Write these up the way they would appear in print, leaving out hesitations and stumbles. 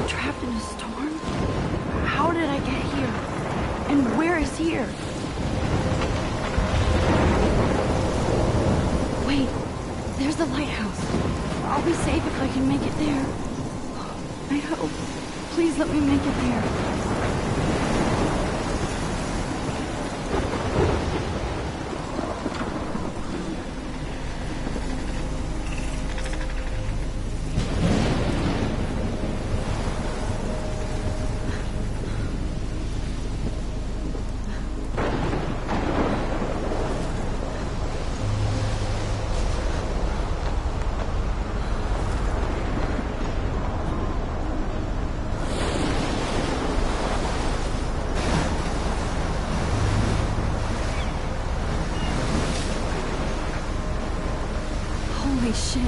trapped in a storm? How did I get here? And where is here? Wait, there's the lighthouse. I'll be safe if I can make it there. I hope. Please let me make it there. Holy shit.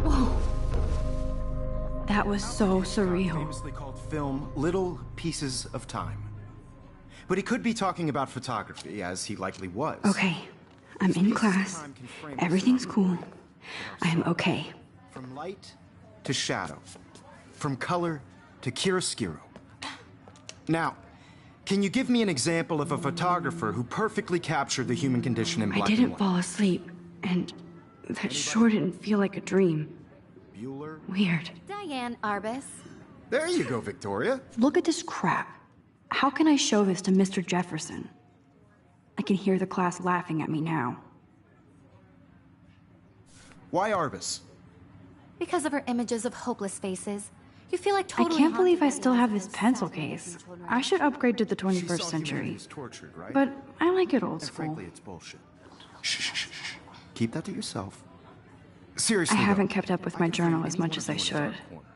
Whoa. That was so surreal. Famously called film Little Pieces of Time. But he could be talking about photography, as he likely was. Okay. I'm in class. Everything's cool. I'm okay. From light to shadow. From color to chiaroscuro. Now, can you give me an example of a photographer who perfectly captured the human condition in black and white? I didn't fall asleep, and that sure didn't feel like a dream. Bueller? Weird. Diane Arbus. There you go, Victoria. Look at this crap. How can I show this to Mr. Jefferson? I can hear the class laughing at me now. Why Arbus? Because of her images of hopeless faces. You feel like totally I can't believe I haunted still by have those this pencil assassinating case. children. I should upgrade to the She 21st saw century. humanities tortured, right? But I like it old And school. frankly, it's bullshit. Shh, shh, shh, shh. Keep that to yourself. Seriously, I haven't though, kept up with I my could journal frame as any much one as of I you in a should. dark corner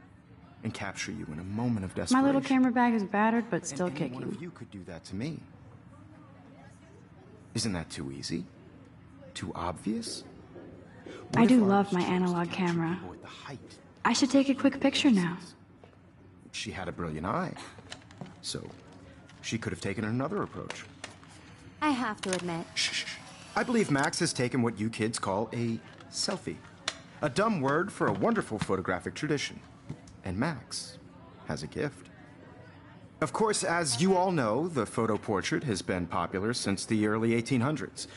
and capture you in a moment of My desperation. little camera bag is battered, but And still any one of kicking. you could do that to me. Isn't that too easy? Too obvious? What I if do Arbus love my chose to analog capture camera. people at the height? I should take a quick picture now. She had a brilliant eye. So, she could have taken another approach. I have to admit, Shh, shh, shh. I believe Max has taken what you kids call a selfie. A dumb word for a wonderful photographic tradition. And Max has a gift. Of course, as you all know, the photo portrait has been popular since the early 1800s.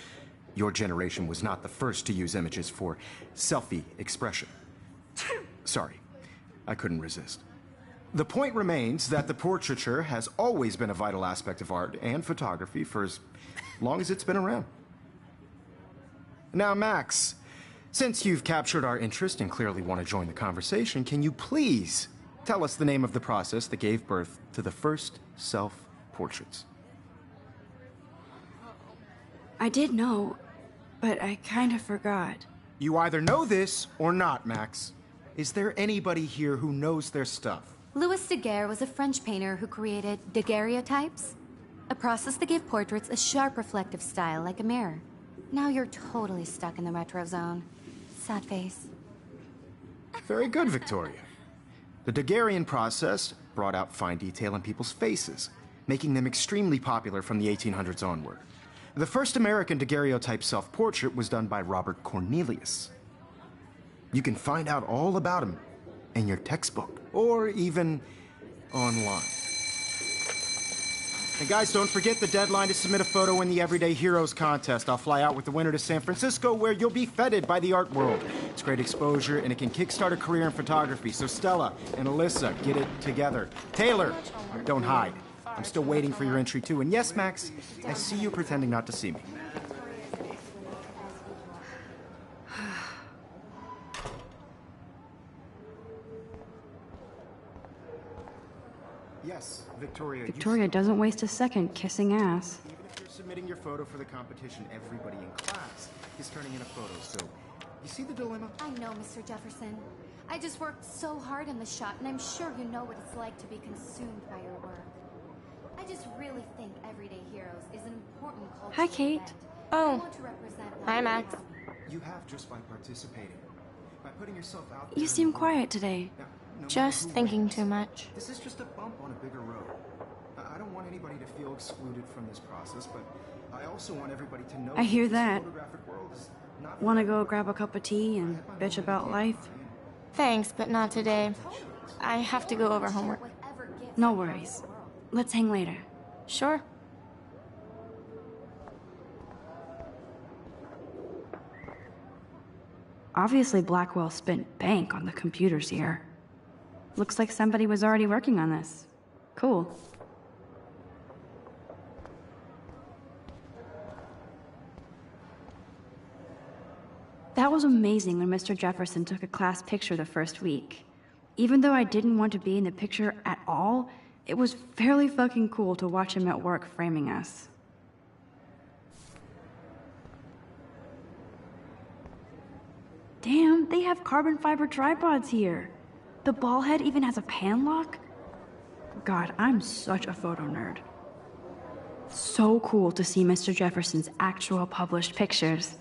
Your generation was not the first to use images for selfie expression. Sorry, I couldn't resist. The point remains that the portraiture has always been a vital aspect of art and photography for as long as it's been around. Now, Max, since you've captured our interest and clearly want to join the conversation, can you please tell us the name of the process that gave birth to the first self-portraits? I did know, but I kind of forgot. You either know this or not, Max. Is there anybody here who knows their stuff? Louis Daguerre was a French painter who created daguerreotypes, a process that gave portraits a sharp reflective style like a mirror. Now you're totally stuck in the retro zone. Sad face. Very good, Victoria. The Daguerrean process brought out fine detail in people's faces, making them extremely popular from the 1800s onward. The first American daguerreotype self-portrait was done by Robert Cornelius. You can find out all about him in your textbook, or even online. And guys, don't forget the deadline to submit a photo in the Everyday Heroes contest. I'll fly out with the winner to San Francisco, where you'll be feted by the art world. It's great exposure, and it can kickstart a career in photography. So Stella and Alyssa, get it together. Taylor, don't hide. I'm still waiting for your entry, too. And yes, Max, I see you pretending not to see me. Yes, Victoria. Victoria doesn't waste a second kissing ass. Even if you're submitting your photo for the competition, everybody in class is turning in a photo, so you see the dilemma? I know, Mr. Jefferson. I just worked so hard on the shot, and I'm sure you know what it's like to be consumed by your work. I just really think Everyday Heroes is an important cultural Hi, Kate. event. Oh. I want to represent Hi, Max. You have just by participating. By putting yourself out there. You in seem the world. quiet today. Now, Just thinking too much. This is just a bump on a bigger road. I don't want anybody to feel excluded from this process, but I also want everybody to know I hear this that. photographic world is not Wanna go grab a cup of tea and bitch about life? Thanks, but not today. I have to go over homework. No worries. Let's hang later. Sure. Obviously, Blackwell spent bank on the computers here. Looks like somebody was already working on this. Cool. That was amazing when Mr. Jefferson took a class picture the first week. Even though I didn't want to be in the picture at all, it was fairly fucking cool to watch him at work framing us. Damn, they have carbon fiber tripods here. The ball head even has a pan lock. God, I'm such a photo nerd. So cool to see Mr. Jefferson's actual published pictures.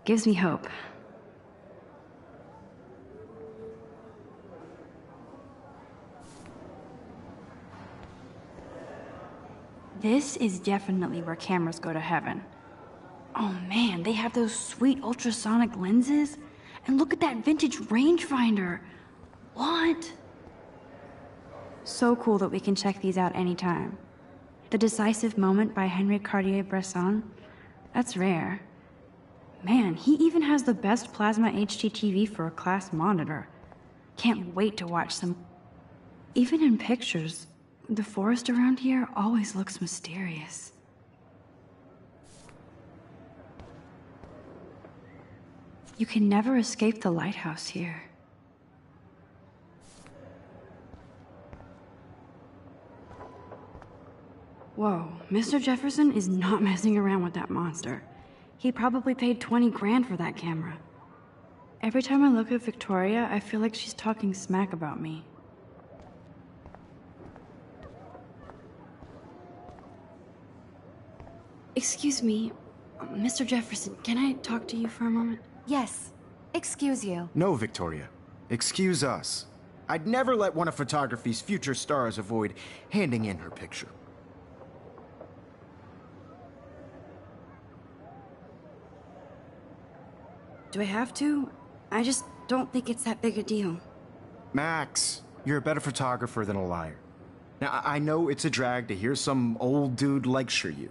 Gives me hope. This is definitely where cameras go to heaven. Oh man, they have those sweet ultrasonic lenses. And look at that vintage rangefinder. What? So cool that we can check these out anytime. The Decisive Moment by Henry Cartier-Bresson. That's rare. Man, he even has the best plasma HDTV for a class monitor. Can't wait to watch some. Even in pictures, the forest around here always looks mysterious. You can never escape the lighthouse here. Whoa, Mr. Jefferson is not messing around with that monster. He probably paid 20 grand for that camera. Every time I look at Victoria, I feel like she's talking smack about me. Excuse me, Mr. Jefferson, can I talk to you for a moment? Yes. Excuse you. No, Victoria. Excuse us. I'd never let one of photography's future stars avoid handing in her picture. Do I have to? I just don't think it's that big a deal. Max, you're a better photographer than a liar. Now, I know it's a drag to hear some old dude lecture you,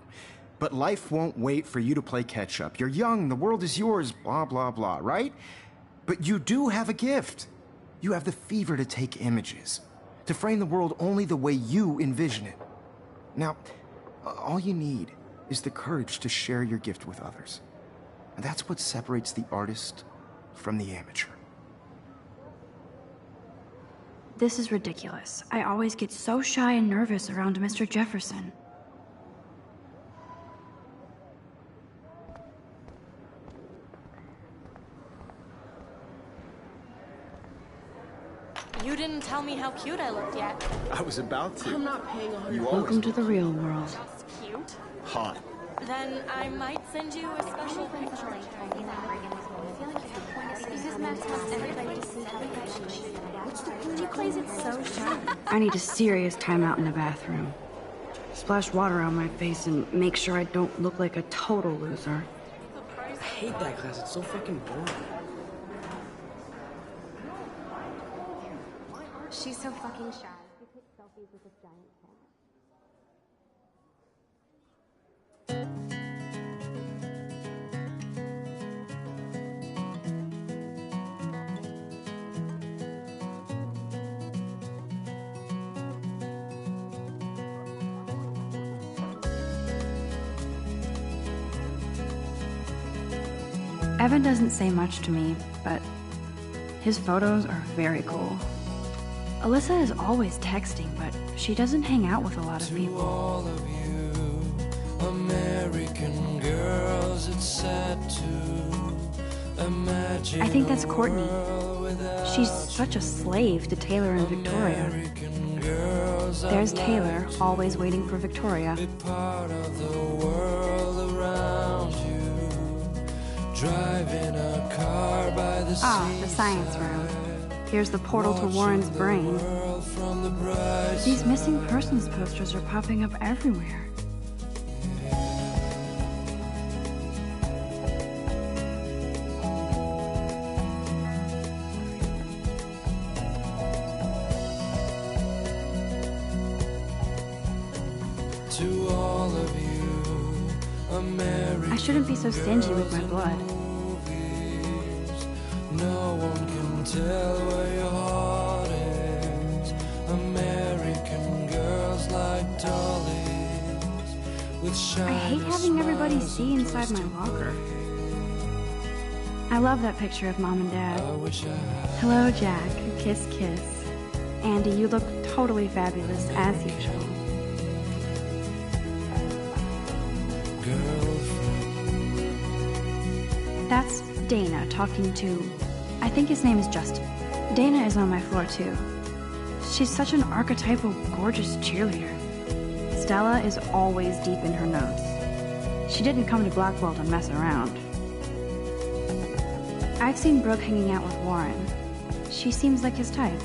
but life won't wait for you to play catch-up. You're young, the world is yours, blah, blah, blah, right? But you do have a gift. You have the fever to take images, to frame the world only the way you envision it. Now, all you need is the courage to share your gift with others. And that's what separates the artist from the amateur. This is ridiculous. I always get so shy and nervous around Mr. Jefferson. You didn't tell me how cute I looked yet. I was about to. I'm not paying 100. Welcome to the real world. That's cute. Hot. Then I might send you a special picture. I need a serious timeout in the bathroom. Splash water on my face and make sure I don't look like a total loser. I hate that class. It's so fucking boring. She's so fucking shy. She takes selfies with this giant camera. Evan doesn't say much to me, but his photos are very cool. Alyssa is always texting, but she doesn't hang out with a lot of people. All of you American girls, it's sad to imagine. I think that's Courtney. She's such a slave to Taylor and Victoria. There's Taylor, always waiting for Victoria. Part of the world around you, driving a car by the Ah, the science room. Here's the portal to Warren's brain. These missing persons posters are popping up everywhere. To all of you, American I shouldn't be so stingy with my blood. movies. No one can tell where your heart is. American girls like dollies with I shiny hate having everybody smiles see and inside my twisted locker. I love that picture of Mom and Dad. I wish I had Hello, Jack. Kiss, kiss. Andy, you look totally fabulous, as usual. girlfriend. That's Dana talking to... I think his name is Justin. Dana is on my floor, too. She's such an archetypal, gorgeous cheerleader. Stella is always deep in her notes. She didn't come to Blackwell to mess around. I've seen Brooke hanging out with Warren. She seems like his type.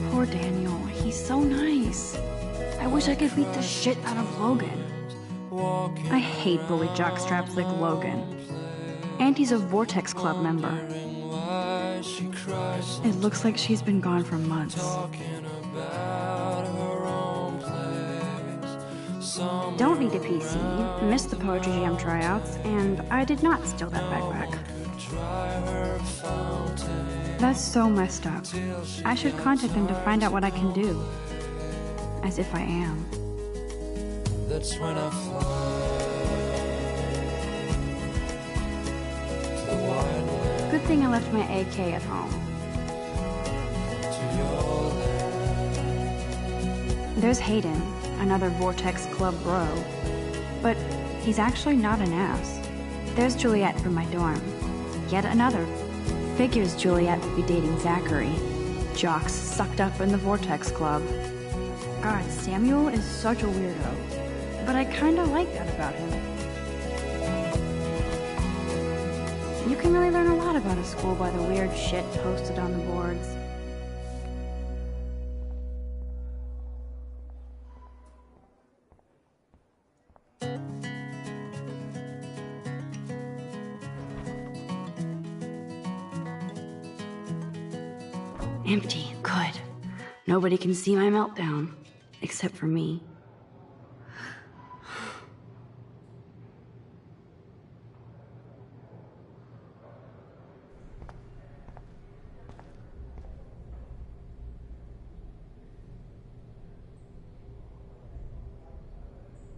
Poor Daniel, he's so nice. I wish I could beat the shit out of Logan. I hate bully jockstraps like Logan. And he's a Vortex Club member. Why she cries It looks like she's been gone for months. talking about her own place. Some Don't need a PC, missed the Poetry Jam tryouts, and I did not steal that backpack. could try her fountain. That's so messed up. I should contact them to find out what I can do. As if I am. That's when I fly to the wide land, Good thing I left my AK at home. to your land. There's Hayden, another Vortex Club bro. But he's actually not an ass. There's Juliet from my dorm. Yet another. Figures Juliet would be dating Zachary. Jocks sucked up in the Vortex Club. God, Samuel is such a weirdo. But I kinda like that about him. You can really learn a lot about a school by the weird shit posted on the boards. Empty. Good. Nobody can see my meltdown. Except for me.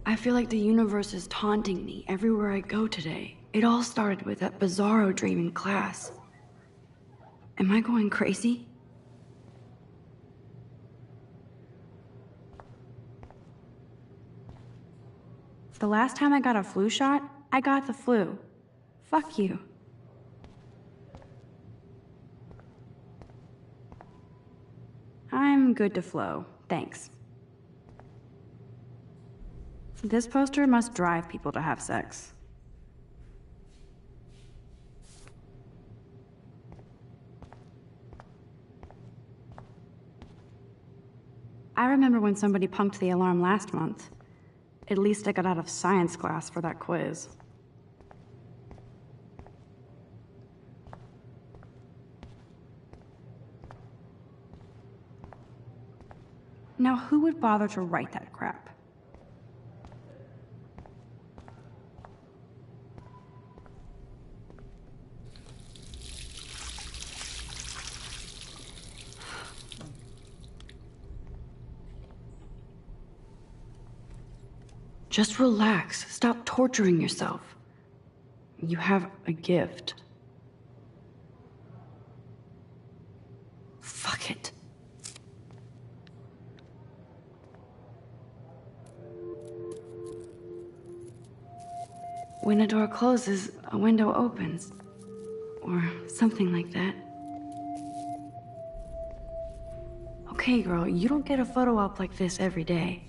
I feel like the universe is taunting me everywhere I go today. It all started with that bizarro dream in class. Am I going crazy? The last time I got a flu shot, I got the flu. Fuck you. I'm good to flow, thanks. This poster must drive people to have sex. I remember when somebody punked the alarm last month. At least I got out of science class for that quiz. Now, who would bother to write that crap? Just relax. Stop torturing yourself. You have a gift. Fuck it. When a door closes, a window opens. Or something like that. Okay, girl, you don't get a photo op like this every day.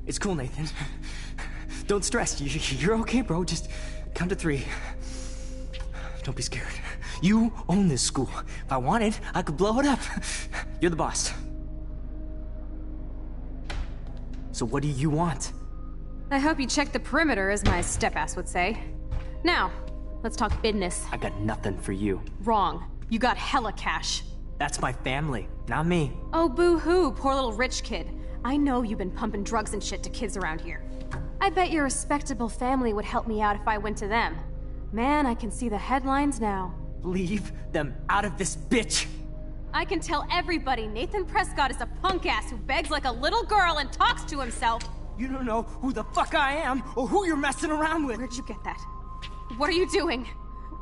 It's cool, Nathan. Don't stress. You're okay, bro. Just count to 3. Don't be scared. You own this school. If I wanted, I could blow it up. You're the boss. So what do you want? I hope you checked the perimeter, as my step-ass would say. Now, let's talk business. I got nothing for you. Wrong. You got hella cash. That's my family, not me. Oh, boo-hoo, poor little rich kid. I know you've been pumping drugs and shit to kids around here. I bet your respectable family would help me out if I went to them. Man, I can see the headlines now. Leave them out of this bitch! I can tell everybody Nathan Prescott is a punk-ass who begs like a little girl and talks to himself. You don't know who the fuck I am or who you're messing around with. Where'd you get that? What are you doing?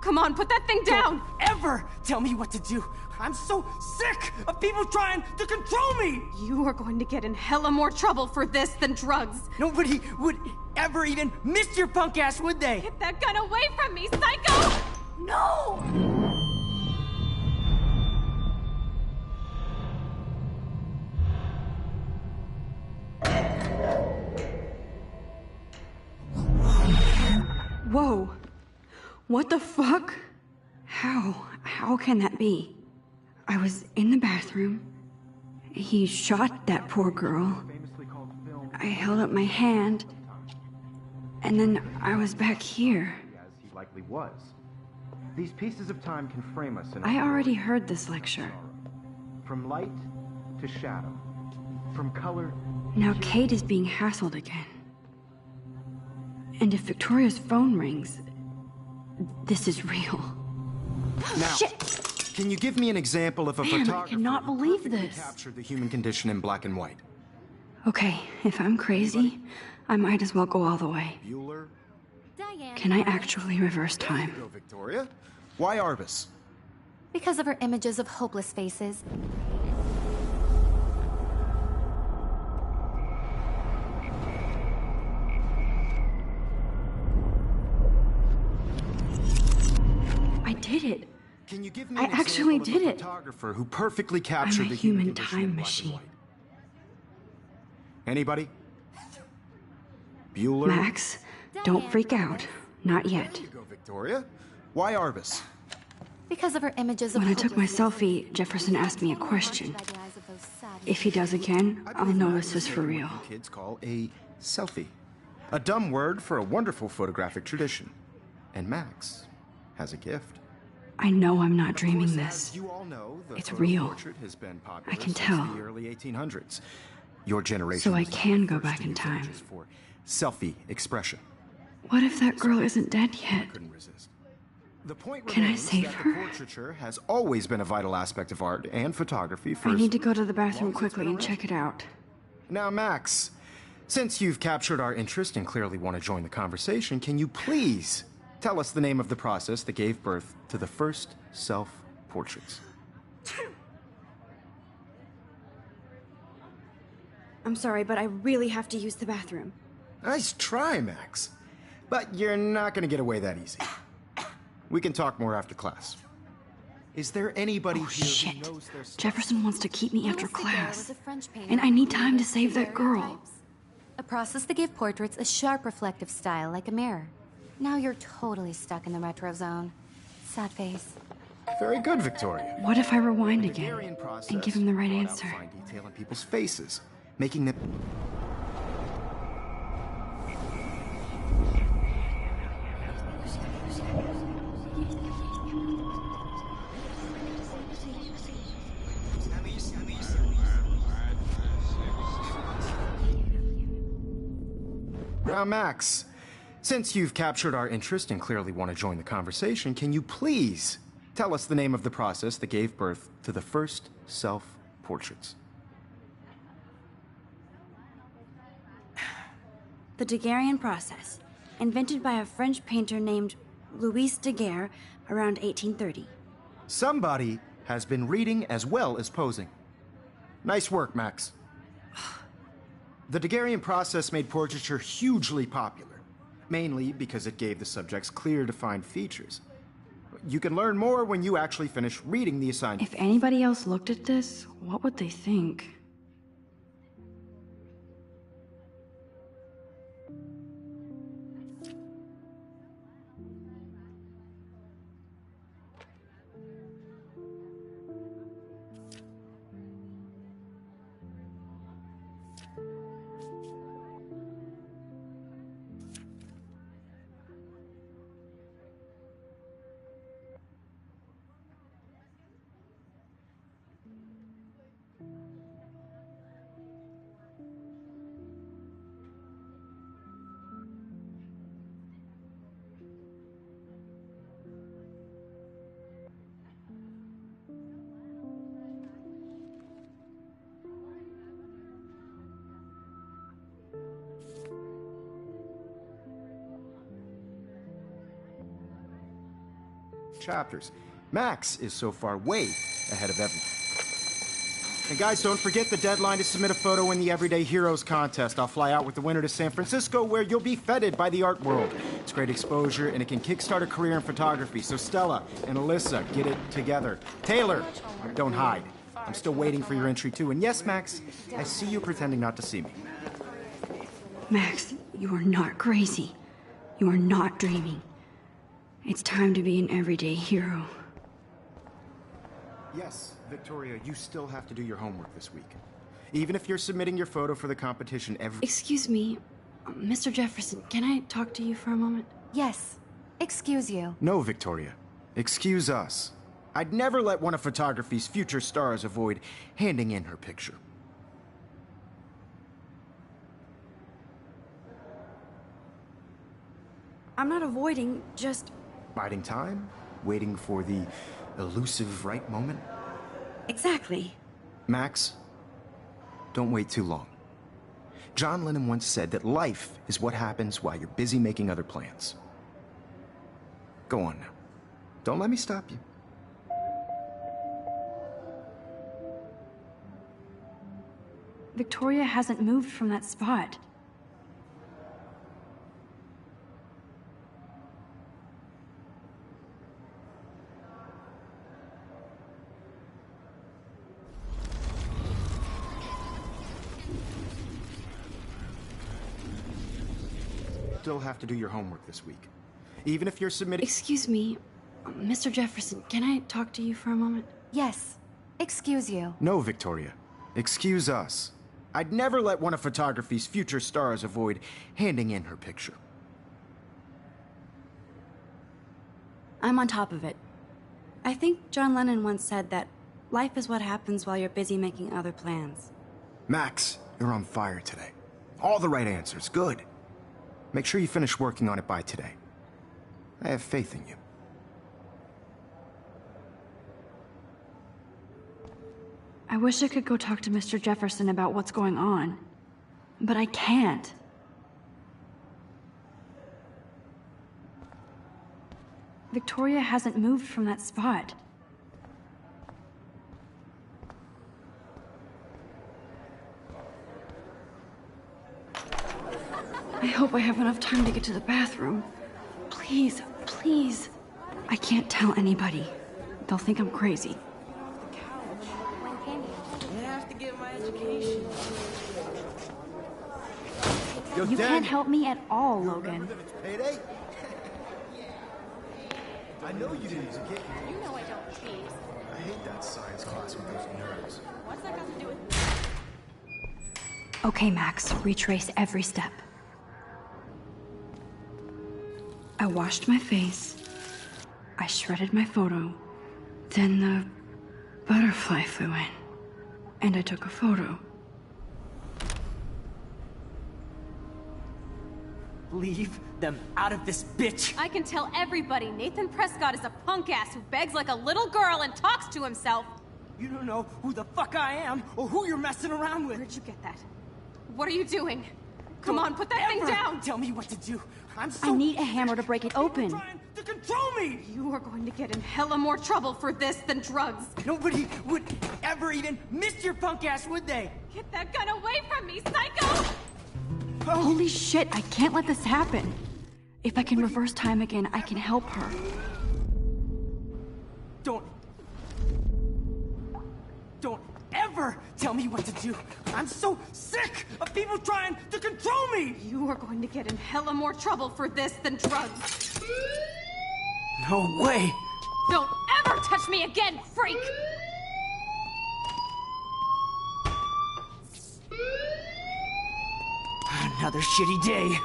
Come on, put that thing down! Don't ever tell me what to do. I'm so sick of people trying to control me! You are going to get in hella more trouble for this than drugs. Nobody would ever even miss your punk ass, would they? Get that gun away from me, psycho! No! Whoa. What the fuck? How can that be? I was in the bathroom. He shot that poor girl. I held up my hand. And then I was back here. As he likely was. These pieces of time can frame us in I already heard this lecture. from light to shadow, from color. Now Kate is being hassled again. And if Victoria's phone rings, this is real. Now, Shit! can you give me an example of a Man, I photographer cannot who believe perfectly this. captured the human condition in black and white? Okay, if I'm crazy, I might as well go all the way. Bueller? Diane. Can I actually reverse time? Go, Victoria. Why Arbus? Because of her images of hopeless faces. I did it. Can you give me I an actually example did of a it. photographer who perfectly captured I'm a the human condition in time black and machine. white? Anybody? Bueller? Max, don't freak out. Not yet. There you go, Victoria. Why Arbus? Because of her images of When I took my hopeless faces. selfie, Jefferson asked me a question. By the eyes of those sad If he does again, I I'll believe know Max this is for taken real. what you kids call a selfie. A dumb word for a wonderful photographic tradition. And Max has a gift. I know I'm not Of dreaming course, this. as you all know, the It's photo real. portrait has been popular I can since tell. the early 1800s. Your generation So I was not can the go first back to in use time. images for selfie expression. What if that girl isn't dead yet? Couldn't resist. The point Can I remains save that her? the portraiture has always been a vital aspect of art and photography for I as need to go to the long bathroom as it's quickly been and around. check it out. Now, Max, since you've captured our interest and clearly want to join the conversation, can you please tell us the name of the process that gave birth to the first self-portraits? I'm sorry, but I really have to use the bathroom. Nice try, Max. But you're not going to get away that easy. We can talk more after class. Is there anybody Oh, here shit. who knows their stuff? Jefferson wants to keep me after Louis Daguerre class. was a French painter And I need time to who save that girl. daguerreotypes. A process that gave portraits a sharp reflective style like a mirror. Now you're totally stuck in the retro zone. Sad face. Very good, Victoria. What if I rewind The again Daguerrean process and give him the right brought out answer? fine detail in people's faces, making them. Now, Max, since you've captured our interest and clearly want to join the conversation, can you please tell us the name of the process that gave birth to the first self-portraits? The Daguerrean process, invented by a French painter named Louis Daguerre around 1830. Somebody has been reading as well as posing. Nice work, Max. The Daguerrean process made portraiture hugely popular, mainly because it gave the subjects clear, defined features. You can learn more when you actually finish reading the assignment. If anybody else looked at this, what would they think? chapters. Max is so far way ahead of everyone. And guys, don't forget the deadline to submit a photo in the Everyday Heroes contest. I'll fly out with the winner to San Francisco, where you'll be feted by the art world. It's great exposure, and it can kickstart a career in photography. So Stella and Alyssa, get it together. Taylor, don't hide. I'm still waiting for your entry, too. And yes, Max, I see you pretending not to see me. Max, you are not crazy. You are not dreaming. It's time to be an everyday hero. Yes, Victoria, you still have to do your homework this week. Even if you're submitting your photo for the competition every... Excuse me, Mr. Jefferson, can I talk to you for a moment? Yes. Excuse you. No, Victoria. Excuse us. I'd never let one of photography's future stars avoid handing in her picture. I'm not avoiding, just... Biding time? Waiting for the elusive right moment? Exactly. Max, don't wait too long. John Lennon once said that life is what happens while you're busy making other plans. Go on now. Don't let me stop you. Victoria hasn't moved from that spot. Still have to do your homework this week. Even if you're submitting... Excuse me, Mr. Jefferson, can I talk to you for a moment? Yes. Excuse you. No, Victoria. Excuse us. I'd never let one of photography's future stars avoid handing in her picture. I'm on top of it. I think John Lennon once said that life is what happens while you're busy making other plans. Max, you're on fire today. All the right answers. Good. Make sure you finish working on it by today. I have faith in you. I wish I could go talk to Mr. Jefferson about what's going on, but I can't. Victoria hasn't moved from that spot. I hope I have enough time to get to the bathroom. Please, please. I can't tell anybody. They'll think I'm crazy. You can't help me at all, Logan. It's payday? I know you didn't as a kid. You know I don't cheat. I hate that science class with those nerds. What's that got to do with... Okay, Max, retrace every step. I washed my face. I shredded my photo. Then the butterfly flew in. And I took a photo. Leave them out of this bitch! I can tell everybody Nathan Prescott is a punk ass who begs like a little girl and talks to himself. You don't know who the fuck I am or who you're messing around with. Where'd you get that? What are you doing? Come on, put that thing down! Tell me what to do. I need a hammer to break it open. Trying to control me! You are going to get in hella more trouble for this than drugs. Nobody would ever even miss your punk ass, would they? Get that gun away from me, psycho! Holy shit, I can't let this happen. If I can reverse time again, I can help her. Don't ever tell me what to do. I'm so sick of people trying to control me! You are going to get in hella more trouble for this than drugs. No way! Don't ever touch me again, freak! Another shitty day.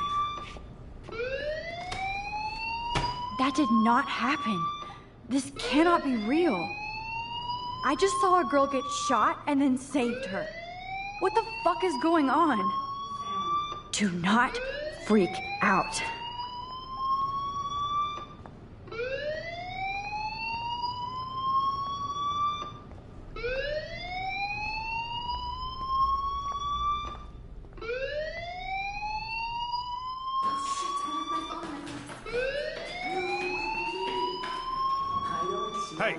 That did not happen. This cannot be real. I just saw a girl get shot and then saved her. What the fuck is going on? Do not freak out. Hey,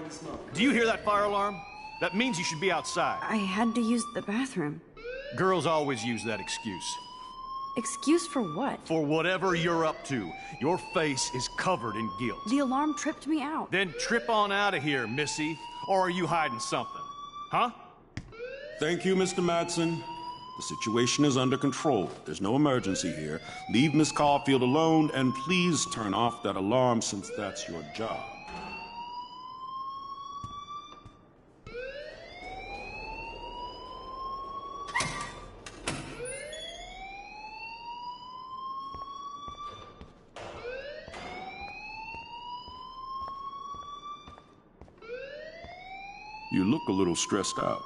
do you hear that fire alarm? That means you should be outside. I had to use the bathroom. Girls always use that excuse. Excuse for what? For whatever you're up to. Your face is covered in guilt. The alarm tripped me out. Then trip on out of here, Missy. Or are you hiding something? Huh? Thank you, Mr. Madsen. The situation is under control. There's no emergency here. Leave Miss Caulfield alone, and please turn off that alarm since that's your job. You look a little stressed out.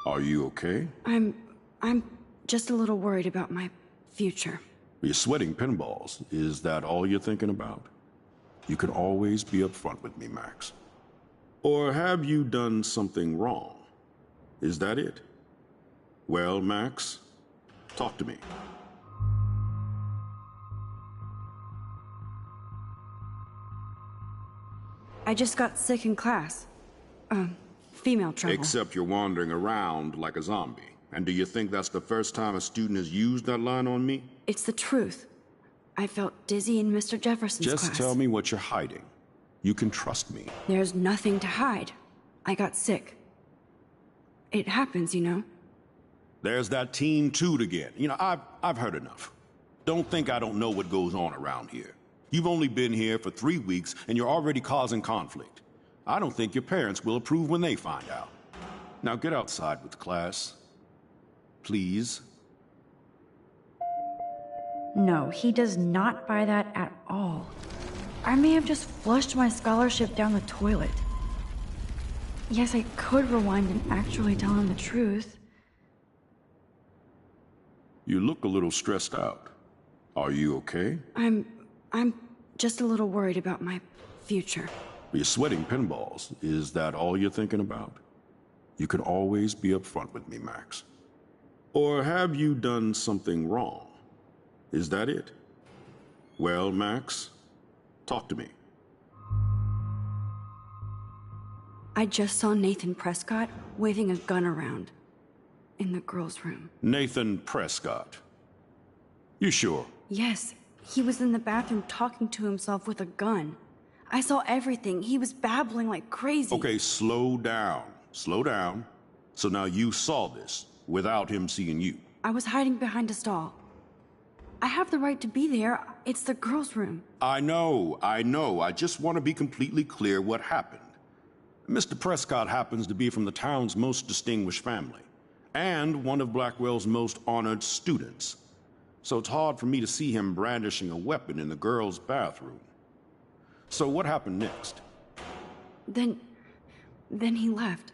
Are you okay? I'm just a little worried about my future. You're sweating pinballs. Is that all you're thinking about? You can always be upfront with me, Max. Or have you done something wrong? Is that it? Well, Max, talk to me. I just got sick in class. Female trouble. Except you're wandering around like a zombie. And do you think that's the first time a student has used that line on me? It's the truth. I felt dizzy in Mr. Jefferson's class. Just tell me what you're hiding. You can trust me. There's nothing to hide. I got sick. It happens, you know. There's that teen toot again. You know, I've heard enough. Don't think I don't know what goes on around here. You've only been here for 3 weeks, and you're already causing conflict. I don't think your parents will approve when they find out. Now get outside with class. Please. No, he does not buy that at all. I may have just flushed my scholarship down the toilet. Yes, I could rewind and actually tell him the truth. You look a little stressed out. Are you okay? I'm just a little worried about my future. You're sweating pinballs. Is that all you're thinking about? You can always be upfront with me, Max. Or have you done something wrong? Is that it? Well, Max, talk to me. I just saw Nathan Prescott waving a gun around in the girls' room. Nathan Prescott. You sure? Yes, he was in the bathroom talking to himself with a gun. I saw everything. He was babbling like crazy. Okay, slow down. Slow down. So now you saw this without him seeing you. I was hiding behind a stall. I have the right to be there. It's the girls' room. I know. I just want to be completely clear what happened. Mr. Prescott happens to be from the town's most distinguished family, and one of Blackwell's most honored students. So it's hard for me to see him brandishing a weapon in the girls' bathroom. So what happened next? Then he left.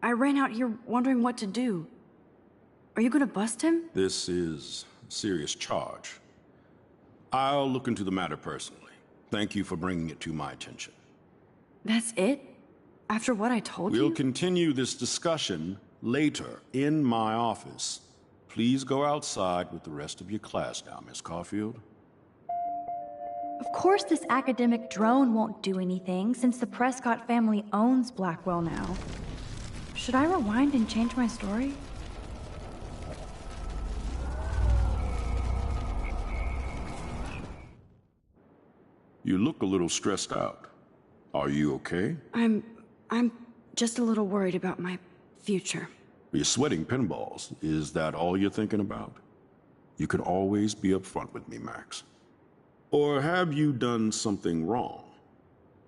I ran out here wondering what to do. Are you gonna bust him? This is a serious charge. I'll look into the matter personally. Thank you for bringing it to my attention. That's it? After what I told you? We'll continue this discussion later in my office. Please go outside with the rest of your class now, Miss Caulfield. Of course this academic drone won't do anything, since the Prescott family owns Blackwell now. Should I rewind and change my story? You look a little stressed out. Are you okay? I'm just a little worried about my future. You're sweating pinballs. Is that all you're thinking about? You can always be upfront with me, Max. Or have you done something wrong?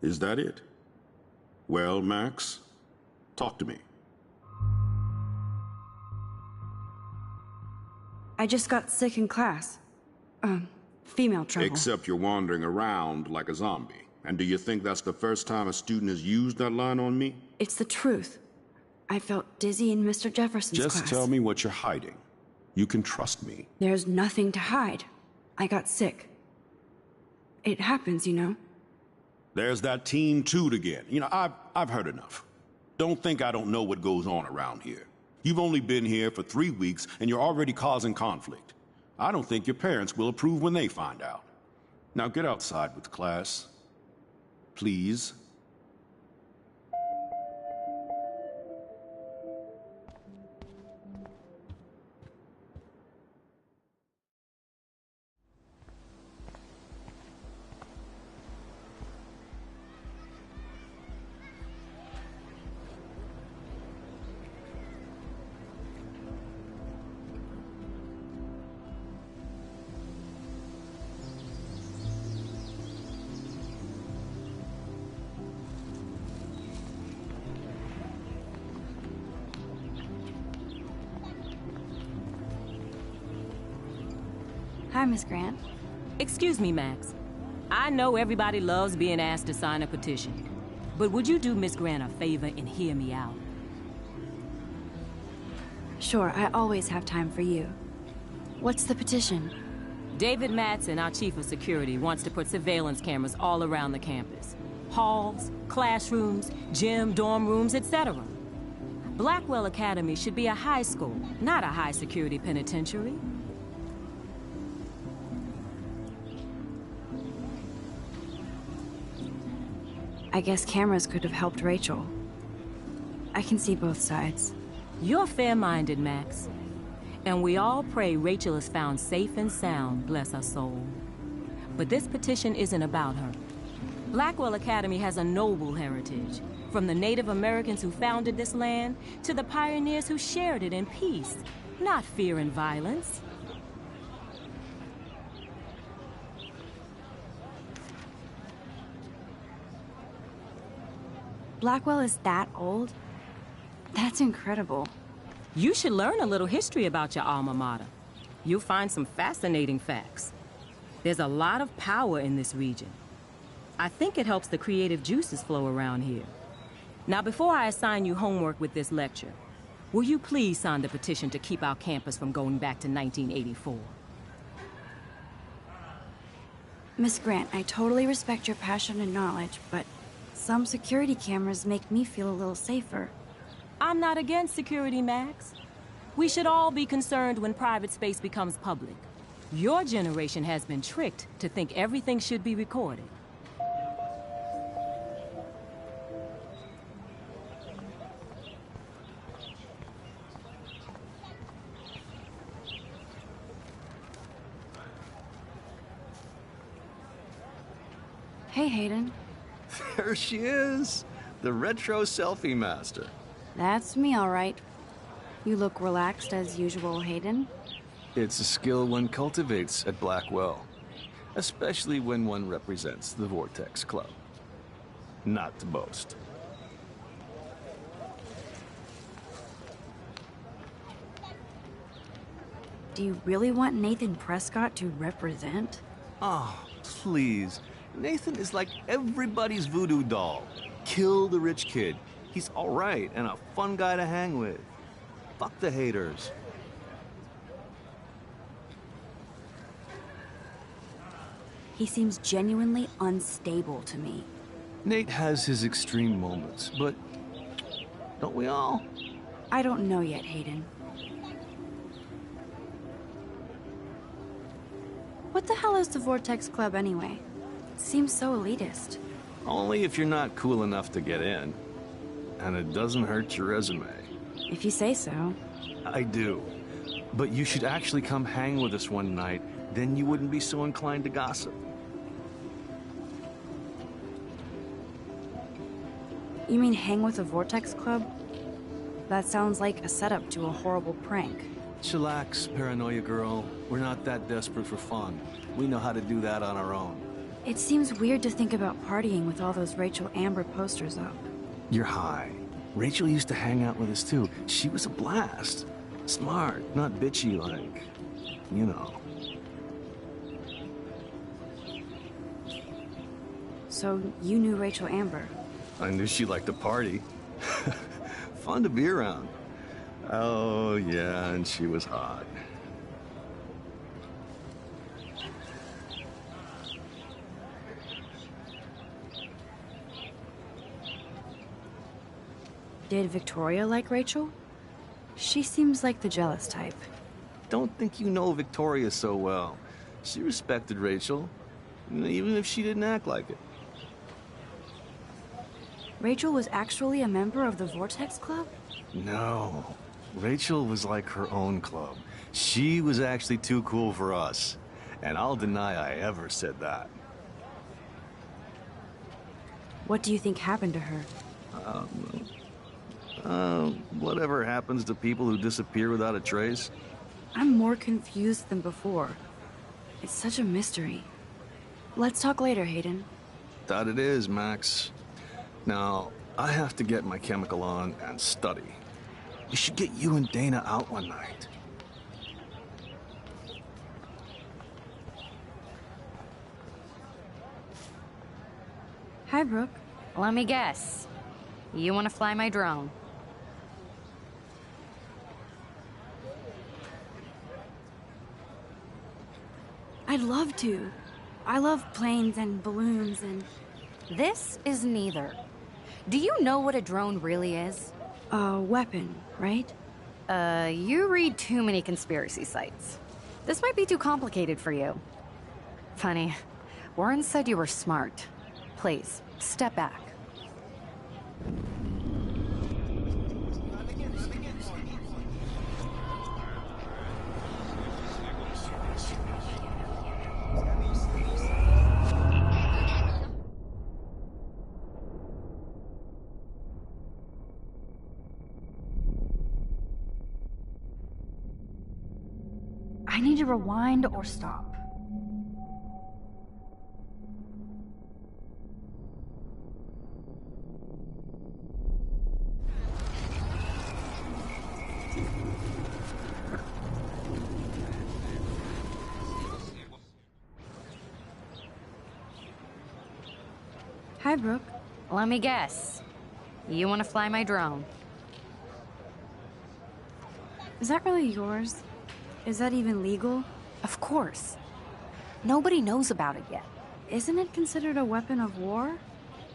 Is that it? Well, Max, talk to me. I just got sick in class. Female trouble. Except you're wandering around like a zombie. And do you think that's the first time a student has used that line on me? It's the truth. I felt dizzy in Mr. Jefferson's class. Just tell me what you're hiding. You can trust me. There's nothing to hide. I got sick. It happens, you know. There's that teen toot again. You know, I've heard enough. Don't think I don't know what goes on around here. You've only been here for 3 weeks, and you're already causing conflict. I don't think your parents will approve when they find out. Now get outside with class. Please. Hi, Miss Grant. Excuse me, Max. I know everybody loves being asked to sign a petition, but would you do Miss Grant a favor and hear me out? Sure, I always have time for you. What's the petition? David Madsen, our chief of security, wants to put surveillance cameras all around the campus. Halls, classrooms, gym, dorm rooms, etc. Blackwell Academy should be a high school, not a high-security penitentiary. I guess cameras could have helped Rachel. I can see both sides. You're fair-minded, Max. And we all pray Rachel is found safe and sound, bless her soul. But this petition isn't about her. Blackwell Academy has a noble heritage, from the Native Americans who founded this land to the pioneers who shared it in peace, not fear and violence. Blackwell is that old? That's incredible. You should learn a little history about your alma mater. You'll find some fascinating facts. There's a lot of power in this region. I think it helps the creative juices flow around here. Now, before I assign you homework with this lecture, will you please sign the petition to keep our campus from going back to 1984? Miss Grant, I totally respect your passion and knowledge, but some security cameras make me feel a little safer. I'm not against security, Max. We should all be concerned when private space becomes public. Your generation has been tricked to think everything should be recorded. Hey, Hayden. There she is, the retro selfie master. That's me, all right. You look relaxed as usual, Hayden. It's a skill one cultivates at Blackwell, especially when one represents the Vortex Club. Not to boast. Do you really want Nathan Prescott to represent? Oh, please. Nathan is like everybody's voodoo doll. Kill the rich kid. He's all right and a fun guy to hang with. Fuck the haters. He seems genuinely unstable to me. Nate has his extreme moments, but don't we all? I don't know yet, Hayden. What the hell is the Vortex Club anyway? It seems so elitist. Only if you're not cool enough to get in. And it doesn't hurt your resume. If you say so. I do. But you should actually come hang with us one night, then you wouldn't be so inclined to gossip. You mean hang with the Vortex Club? That sounds like a setup to a horrible prank. Chillax, paranoia girl. We're not that desperate for fun. We know how to do that on our own. It seems weird to think about partying with all those Rachel Amber posters up. You're high. Rachel used to hang out with us too. She was a blast. Smart, not bitchy like, you know. So you knew Rachel Amber? I knew she liked to party. Fun to be around. Oh, yeah, and she was hot. Did Victoria like Rachel? She seems like the jealous type. Don't think you know Victoria so well. She respected Rachel, even if she didn't act like it. Rachel was actually a member of the Vortex Club? No. Rachel was like her own club. She was actually too cool for us. And I'll deny I ever said that. What do you think happened to her? Whatever happens to people who disappear without a trace. I'm more confused than before. It's such a mystery. Let's talk later, Hayden. That it is, Max. Now, I have to get my chemical on and study. We should get you and Dana out one night. Hi, Brooke. Let me guess. You want to fly my drone? I'd love to. I love planes and balloons and... This is neither. Do you know what a drone really is? A weapon, right? You read too many conspiracy sites. This might be too complicated for you. Funny. Warren said you were smart. Please, step back. I need to rewind or stop. Hi, Brooke. Let me guess. You want to fly my drone? Is that really yours? Is that even legal? Of course. Nobody knows about it yet. Isn't it considered a weapon of war?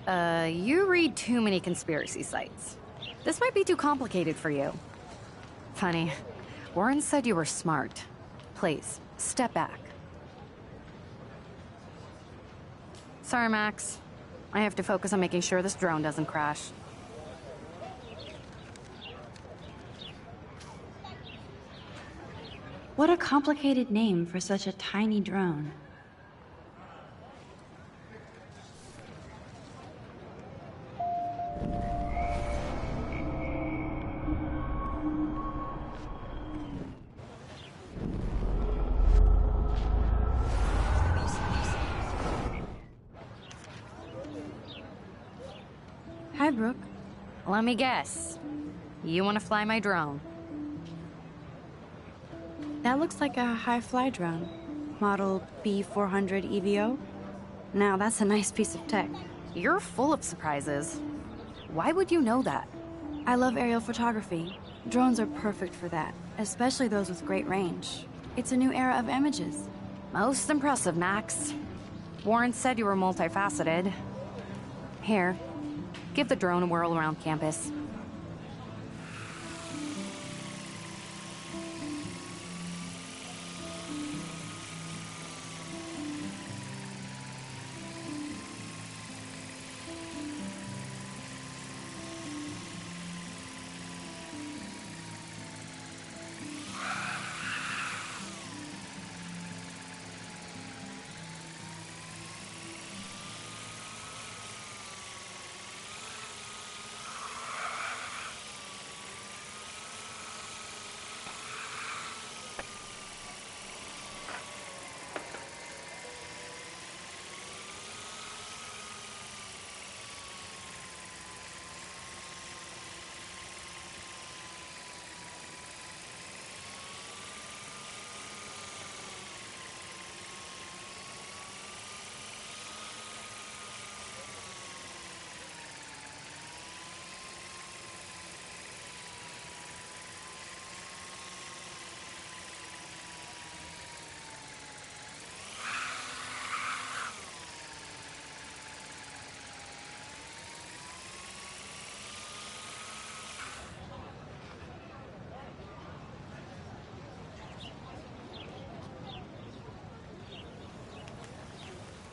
You read too many conspiracy sites. This might be too complicated for you. Funny. Warren said you were smart. Please, step back. Sorry, Max. I have to focus on making sure this drone doesn't crash. What a complicated name for such a tiny drone. Hi, Brooke. Let me guess. You want to fly my drone? That looks like a high-fly drone. Model B400 EVO. Now, that's a nice piece of tech. You're full of surprises. Why would you know that? I love aerial photography. Drones are perfect for that, especially those with great range. It's a new era of images. Most impressive, Max. Warren said you were multifaceted. Here, give the drone a whirl around campus.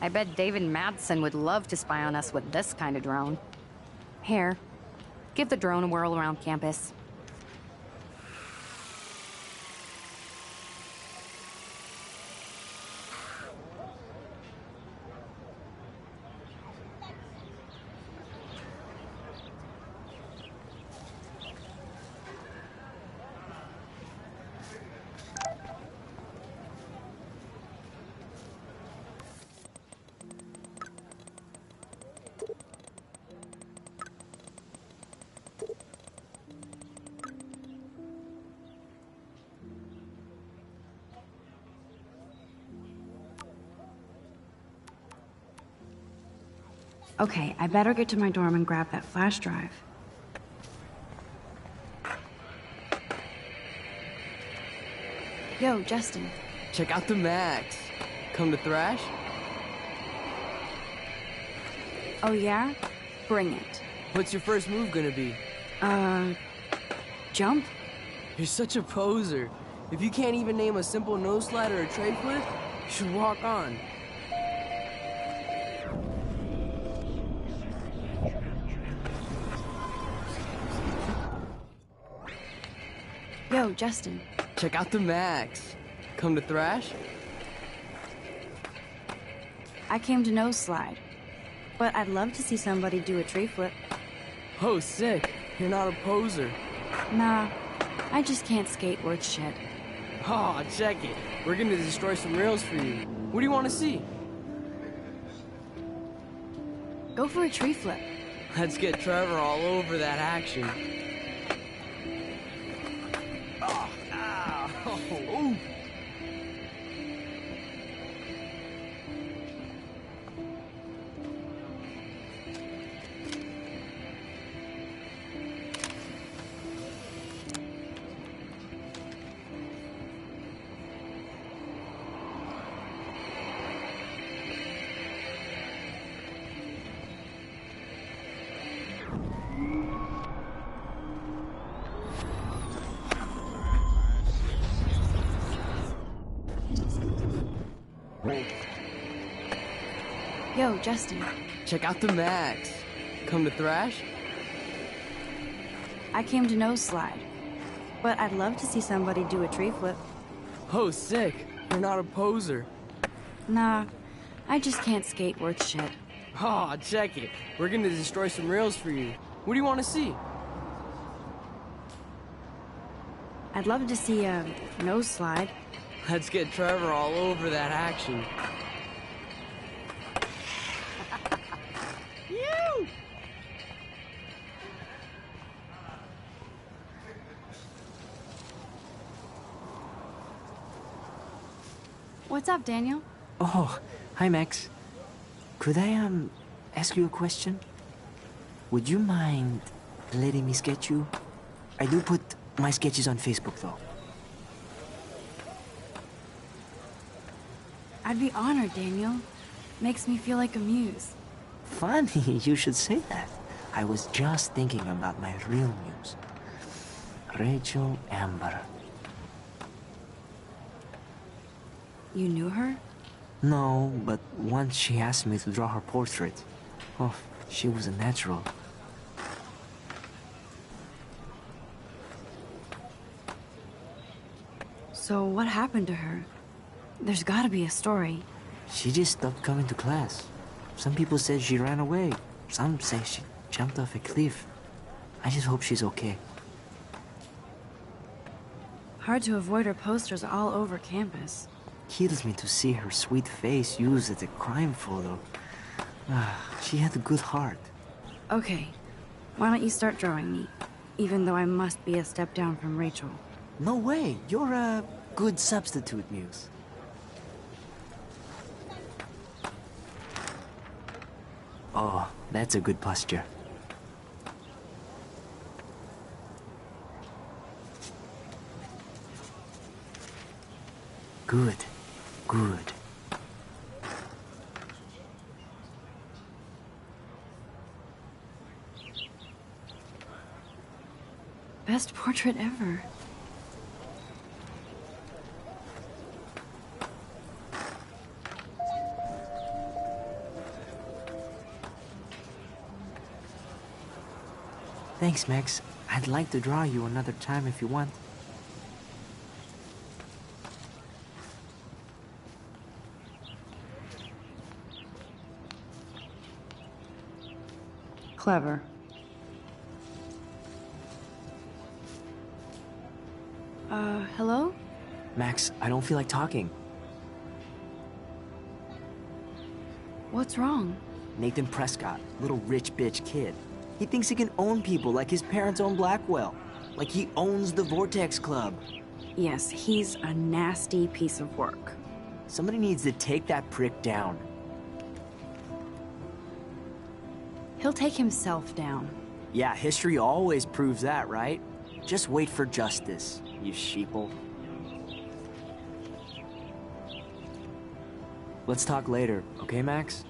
I bet David Madsen would love to spy on us with this kind of drone. Here, give the drone a whirl around campus. Okay, I better get to my dorm and grab that flash drive. Yo, Justin. Check out the Max. Come to thrash? Oh yeah? Bring it. What's your first move gonna be? Jump? You're such a poser. If you can't even name a simple nose slide or a tray flip, you should walk on. Yo, Justin. Check out the Max. Come to thrash? I came to nose slide, but I'd love to see somebody do a tree flip. Oh, sick. You're not a poser. Nah, I just can't skate worth shit. Oh, check it. We're gonna destroy some rails for you. What do you want to see? Go for a tree flip. Let's get Trevor all over that action. Oh, ow. Oh. Yo, Justin. Check out the Max. Come to thrash? I came to nose slide, but I'd love to see somebody do a tree flip. Oh, sick. You're not a poser. Nah, I just can't skate worth shit. Oh, check it. We're gonna destroy some rails for you. What do you want to see? I'd love to see a nose slide. Let's get Trevor all over that action. You! What's up, Daniel? Oh, hi, Max. Could I, ask you a question? Would you mind letting me sketch you? I do put my sketches on Facebook, though. I'd be honored, Daniel. Makes me feel like a muse. Funny, you should say that. I was just thinking about my real muse. Rachel Amber. You knew her? No, but once she asked me to draw her portrait. Oh, she was a natural. So what happened to her? There's gotta be a story. She just stopped coming to class. Some people said she ran away. Some say she jumped off a cliff. I just hope she's okay. Hard to avoid her posters all over campus. Kills me to see her sweet face used as a crime photo. She had a good heart. Okay, why don't you start drawing me? Even though I must be a step down from Rachel. No way, you're a good substitute, Muse. Oh, that's a good posture. Good, good. Best portrait ever. Thanks, Max. I'd like to draw you another time if you want. Clever. Hello? Max, I don't feel like talking. What's wrong? Nathan Prescott, little rich bitch kid. He thinks he can own people like his parents own Blackwell. Like he owns the Vortex Club. Yes, he's a nasty piece of work. Somebody needs to take that prick down. He'll take himself down. Yeah, history always proves that, right? Just wait for justice, you sheeple. Let's talk later, okay, Max?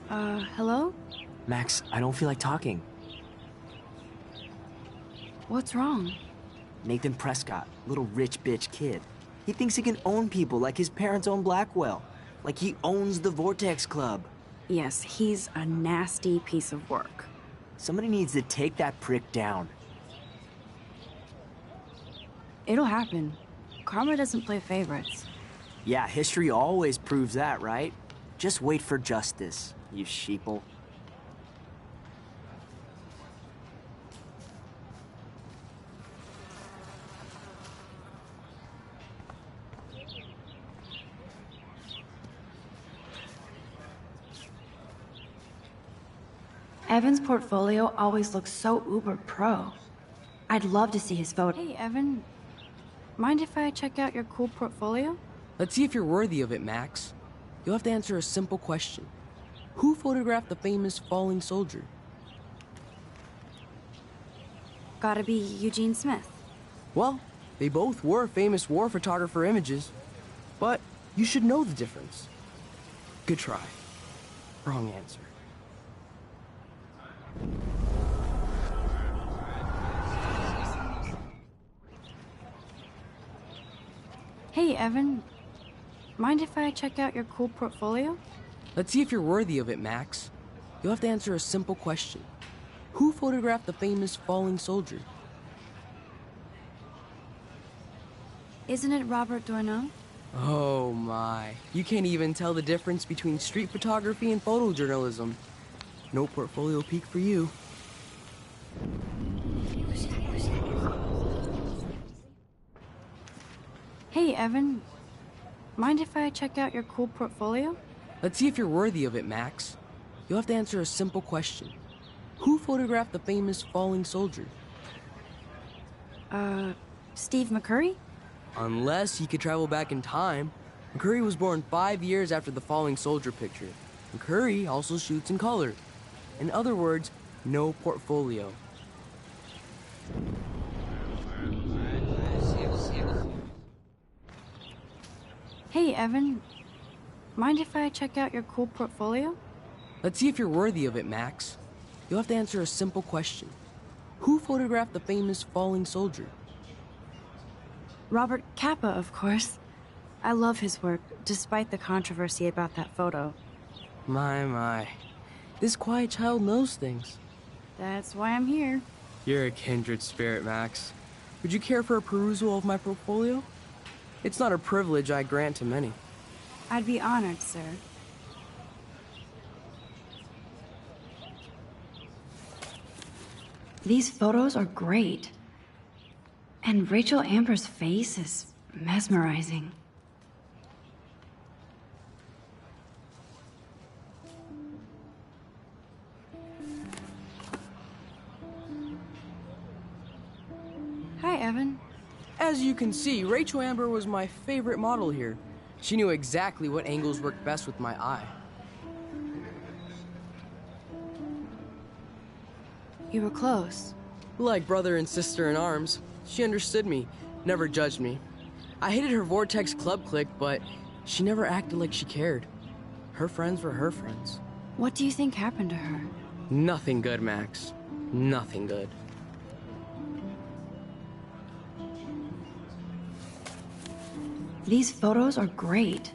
Hello? Max, I don't feel like talking. What's wrong? Nathan Prescott, little rich bitch kid. He thinks he can own people like his parents own Blackwell. Like he owns the Vortex Club. Yes, he's a nasty piece of work. Somebody needs to take that prick down. It'll happen. Karma doesn't play favorites. Yeah, history always proves that, right? Just wait for justice, you sheeple. Evan's portfolio always looks so uber pro. I'd love to see his photo. Hey, Evan. Mind if I check out your cool portfolio? Let's see if you're worthy of it, Max. You'll have to answer a simple question. Who photographed the famous falling soldier? Gotta be Eugene Smith. Well, they both were famous war photographer images. But you should know the difference. Good try. Wrong answer. Hey, Evan. Mind if I check out your cool portfolio? Let's see if you're worthy of it, Max. You'll have to answer a simple question. Who photographed the famous falling soldier? Isn't it Robert Doisneau? Oh my. You can't even tell the difference between street photography and photojournalism. No portfolio peek for you. Hey, Evan. Mind if I check out your cool portfolio? Let's see if you're worthy of it, Max. You'll have to answer a simple question. Who photographed the famous falling soldier? Steve McCurry? Unless he could travel back in time. McCurry was born 5 years after the falling soldier picture. McCurry also shoots in color. In other words, no portfolio. Hey, Evan. Mind if I check out your cool portfolio? Let's see if you're worthy of it, Max. You'll have to answer a simple question. Who photographed the famous falling soldier? Robert Capa, of course. I love his work, despite the controversy about that photo. My. This quiet child knows things. That's why I'm here. You're a kindred spirit, Max. Would you care for a perusal of my portfolio? It's not a privilege I grant to many. I'd be honored, sir. These photos are great. And Rachel Amber's face is mesmerizing. Hi, Evan. As you can see, Rachel Amber was my favorite model here. She knew exactly what angles worked best with my eye. You were close. Like brother and sister in arms. She understood me, never judged me. I hated her Vortex Club clique, but she never acted like she cared. Her friends were her friends. What do you think happened to her? Nothing good, Max. Nothing good. These photos are great.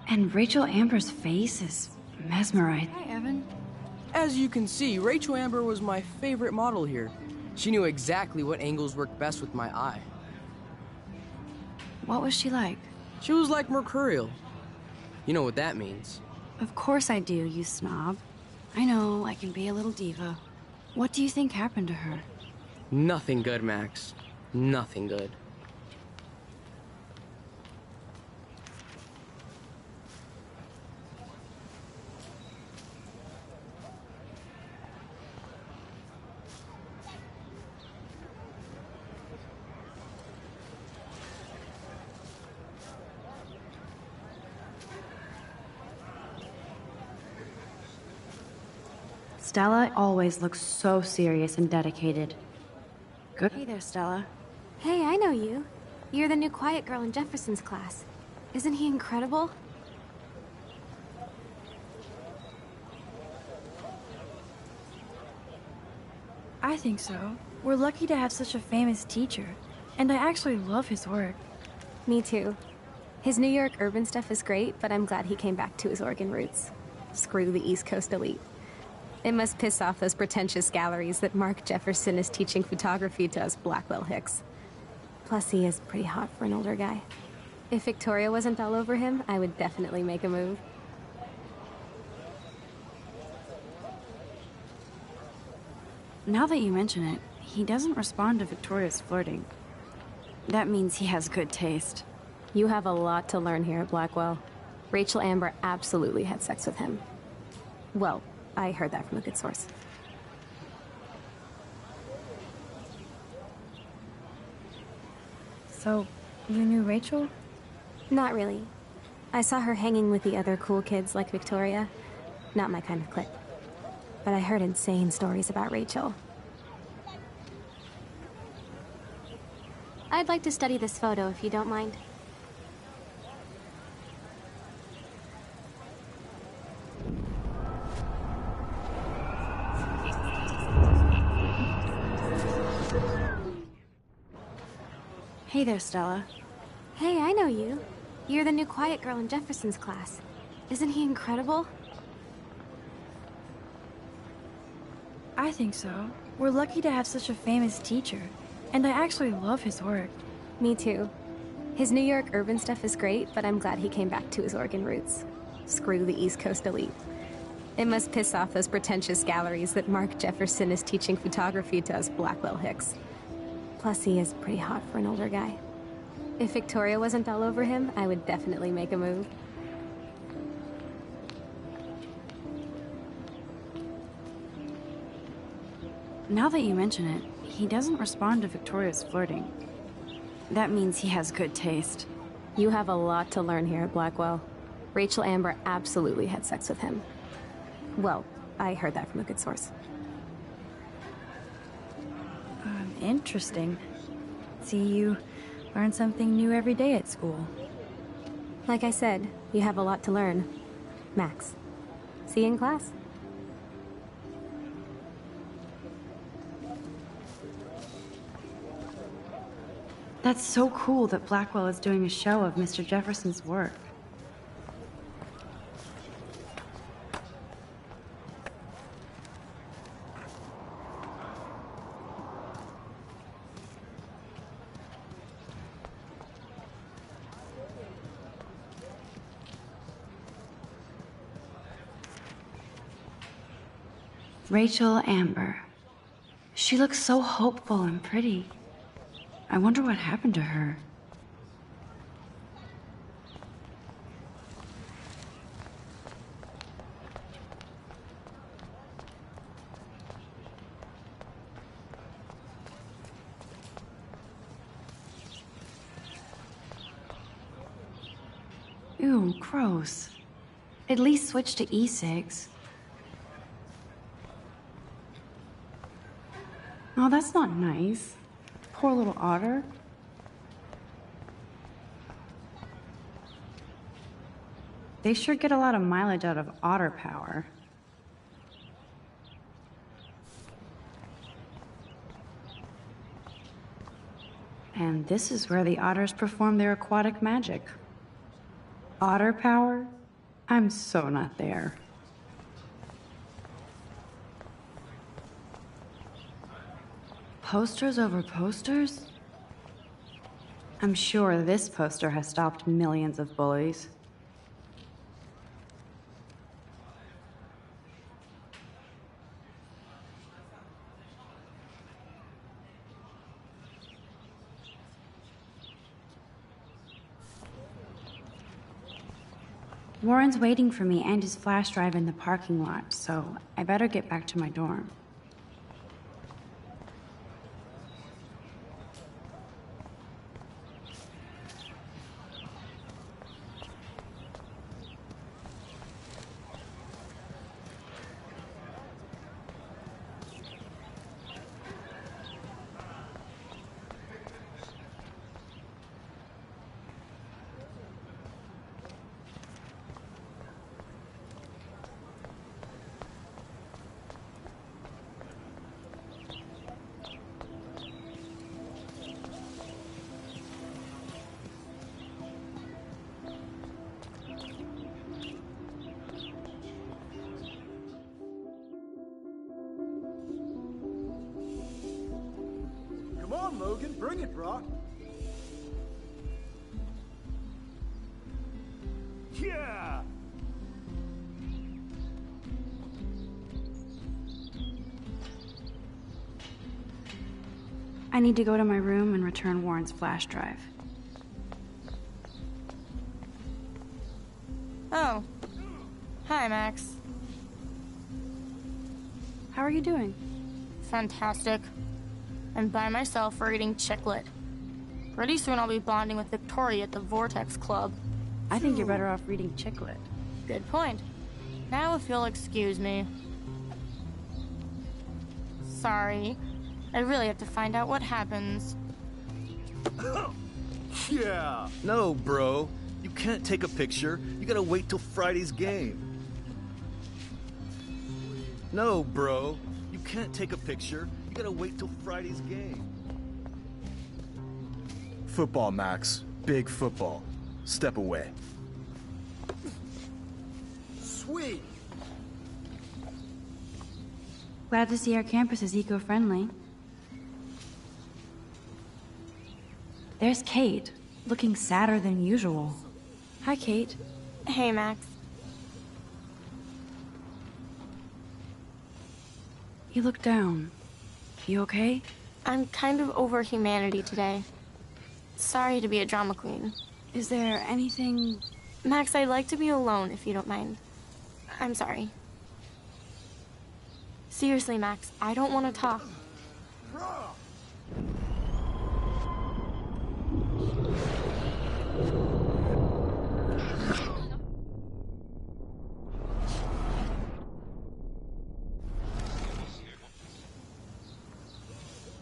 And Rachel Amber's face is mesmerizing. Hi, Evan. As you can see, Rachel Amber was my favorite model here. She knew exactly what angles worked best with my eye. What was she like? She was like mercurial. You know what that means. Of course I do, you snob. I know, I can be a little diva. What do you think happened to her? Nothing good, Max. Nothing good. Stella always looks so serious and dedicated. Good. Hey there, Stella. Hey, I know you. You're the new quiet girl in Jefferson's class. Isn't he incredible? I think so. We're lucky to have such a famous teacher, and I actually love his work. Me too. His New York urban stuff is great, but I'm glad he came back to his Oregon roots. Screw the East Coast elite. It must piss off those pretentious galleries that Mark Jefferson is teaching photography to us Blackwell hicks. Plus, he is pretty hot for an older guy. If Victoria wasn't all over him, I would definitely make a move. Now that you mention it, he doesn't respond to Victoria's flirting. That means he has good taste. You have a lot to learn here at Blackwell. Rachel Amber absolutely had sex with him. Well, I heard that from a good source. So, you knew Rachel? Not really. I saw her hanging with the other cool kids like Victoria. Not my kind of clique. But I heard insane stories about Rachel. I'd like to study this photo if you don't mind. Hey there, Stella. Hey, I know you. You're the new quiet girl in Jefferson's class. Isn't he incredible? I think so. We're lucky to have such a famous teacher, and I actually love his work. Me too. His New York urban stuff is great, but I'm glad he came back to his Oregon roots. Screw the East Coast elite. It must piss off those pretentious galleries that Mark Jefferson is teaching photography to us Blackwell hicks. Plus, he is pretty hot for an older guy. If Victoria wasn't all over him, I would definitely make a move. Now that you mention it, he doesn't respond to Victoria's flirting. That means he has good taste. You have a lot to learn here at Blackwell. Rachel Amber absolutely had sex with him. Well, I heard that from a good source. Interesting. See, you learn something new every day at school. Like I said, you have a lot to learn. Max. See you in class. That's so cool that Blackwell is doing a show of Mr. Jefferson's work. Rachel Amber. She looks so hopeful and pretty. I wonder what happened to her. Ew, gross. At least switch to e-cigs. Oh, that's not nice. Poor little otter. They sure get a lot of mileage out of otter power. And this is where the otters perform their aquatic magic. Otter power? I'm so not there. Posters over posters? I'm sure this poster has stopped millions of bullies. Warren's waiting for me and his flash drive in the parking lot, so I better get back to my dorm. on, Logan. Bring it, bro. Yeah! I need to go to my room and return Warren's flash drive. Oh. Hi, Max. How are you doing? Fantastic. I'm by myself reading Chicklet. Pretty soon I'll be bonding with Victoria at the Vortex Club. I think you're better off reading Chicklet. Good point. Now if you'll excuse me. Sorry. I really have to find out what happens. Yeah! No, bro. You can't take a picture. You gotta wait till Friday's game. No, bro. You can't take a picture. You gotta wait till Friday's game. Football, Max. Big football. Step away. Sweet! Glad to see our campus is eco-friendly. There's Kate, looking sadder than usual. Hi, Kate. Hey, Max. You look down. You okay? I'm kind of over humanity today. Sorry to be a drama queen. Is there anything... Max, I'd like to be alone, if you don't mind. I'm sorry. Seriously, Max, I don't want to talk.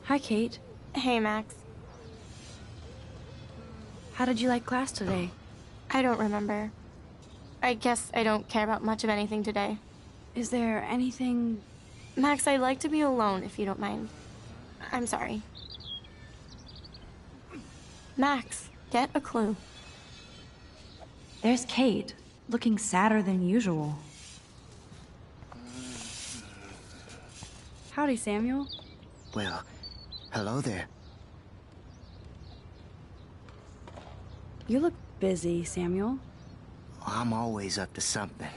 Hi, Kate. Hey, Max. How did you like class today? I don't remember. I guess I don't care about much of anything today. Is there anything... Max, I'd like to be alone, if you don't mind. I'm sorry. Max, get a clue. There's Kate, looking sadder than usual. Howdy, Samuel. Well, hello there. You look busy, Samuel. I'm always up to something.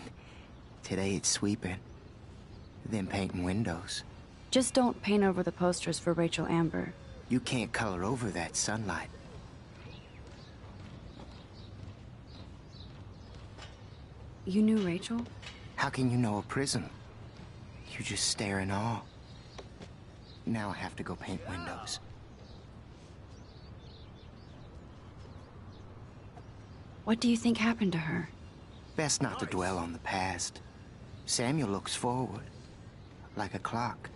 Today it's sweeping, then painting windows. Just don't paint over the posters for Rachel Amber. You can't color over that sunlight. You knew Rachel? How can you know a prism? You just stare in awe. Now I have to go paint windows. What do you think happened to her? Best not to dwell on the past. Samuel looks forward, like a clock.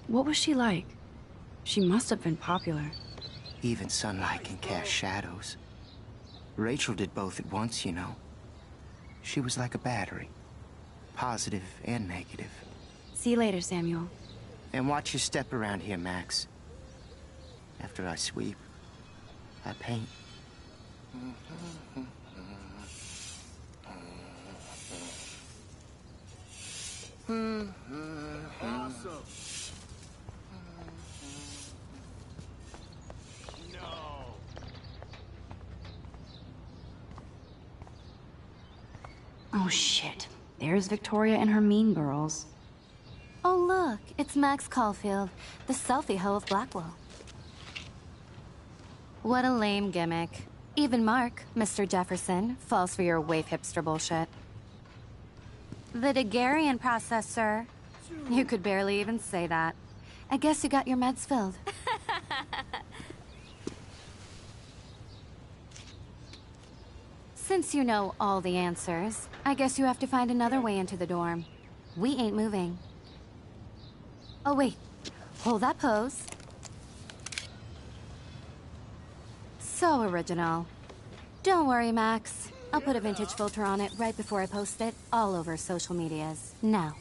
What was she like? She must have been popular. Even sunlight can cast shadows. Rachel did both at once, you know. She was like a battery, positive and negative. See you later, Samuel. And watch your step around here, Max. After I sweep, I paint. Awesome. No. Oh, shit. There's Victoria and her mean girls. Oh, look, it's Max Caulfield, the selfie hoe of Blackwell. What a lame gimmick. Even Mark, Mr. Jefferson, falls for your wave hipster bullshit. The Daguerrean process, sir. You could barely even say that. I guess you got your meds filled. Since you know all the answers, I guess you have to find another way into the dorm. We ain't moving. Oh, wait. Hold that pose. So original. Don't worry, Max. I'll put a vintage filter on it right before I post it all over social medias. Now,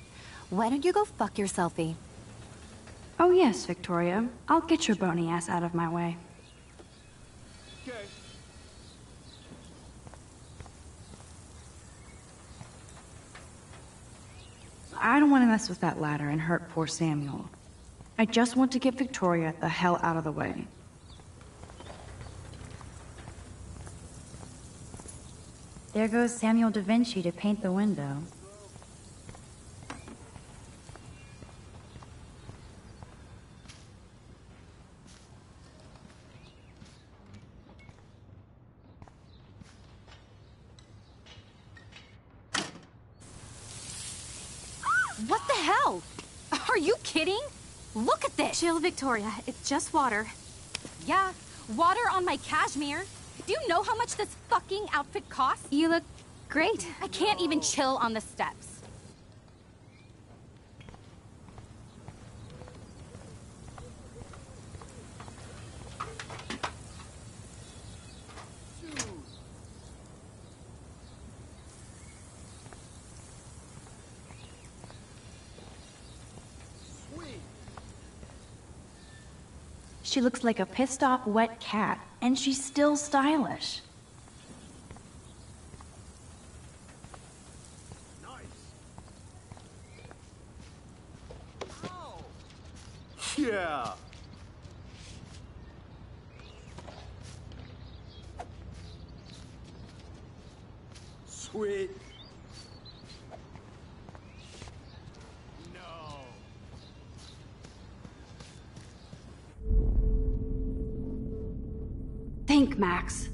why don't you go fuck your selfie? Oh, yes, Victoria. I'll get your bony ass out of my way. Okay. I don't want to mess with that ladder and hurt poor Samuel. I just want to get Victoria the hell out of the way. There goes Samuel da Vinci to paint the window. What the hell? Are you kidding? Look at this! Chill, Victoria. It's just water. Yeah, water on my cashmere. Do you know how much this fucking outfit costs? You look great. I can't even chill on the steps. She looks like a pissed-off wet cat, and she's still stylish. Yeah. Sweet. Think, Max.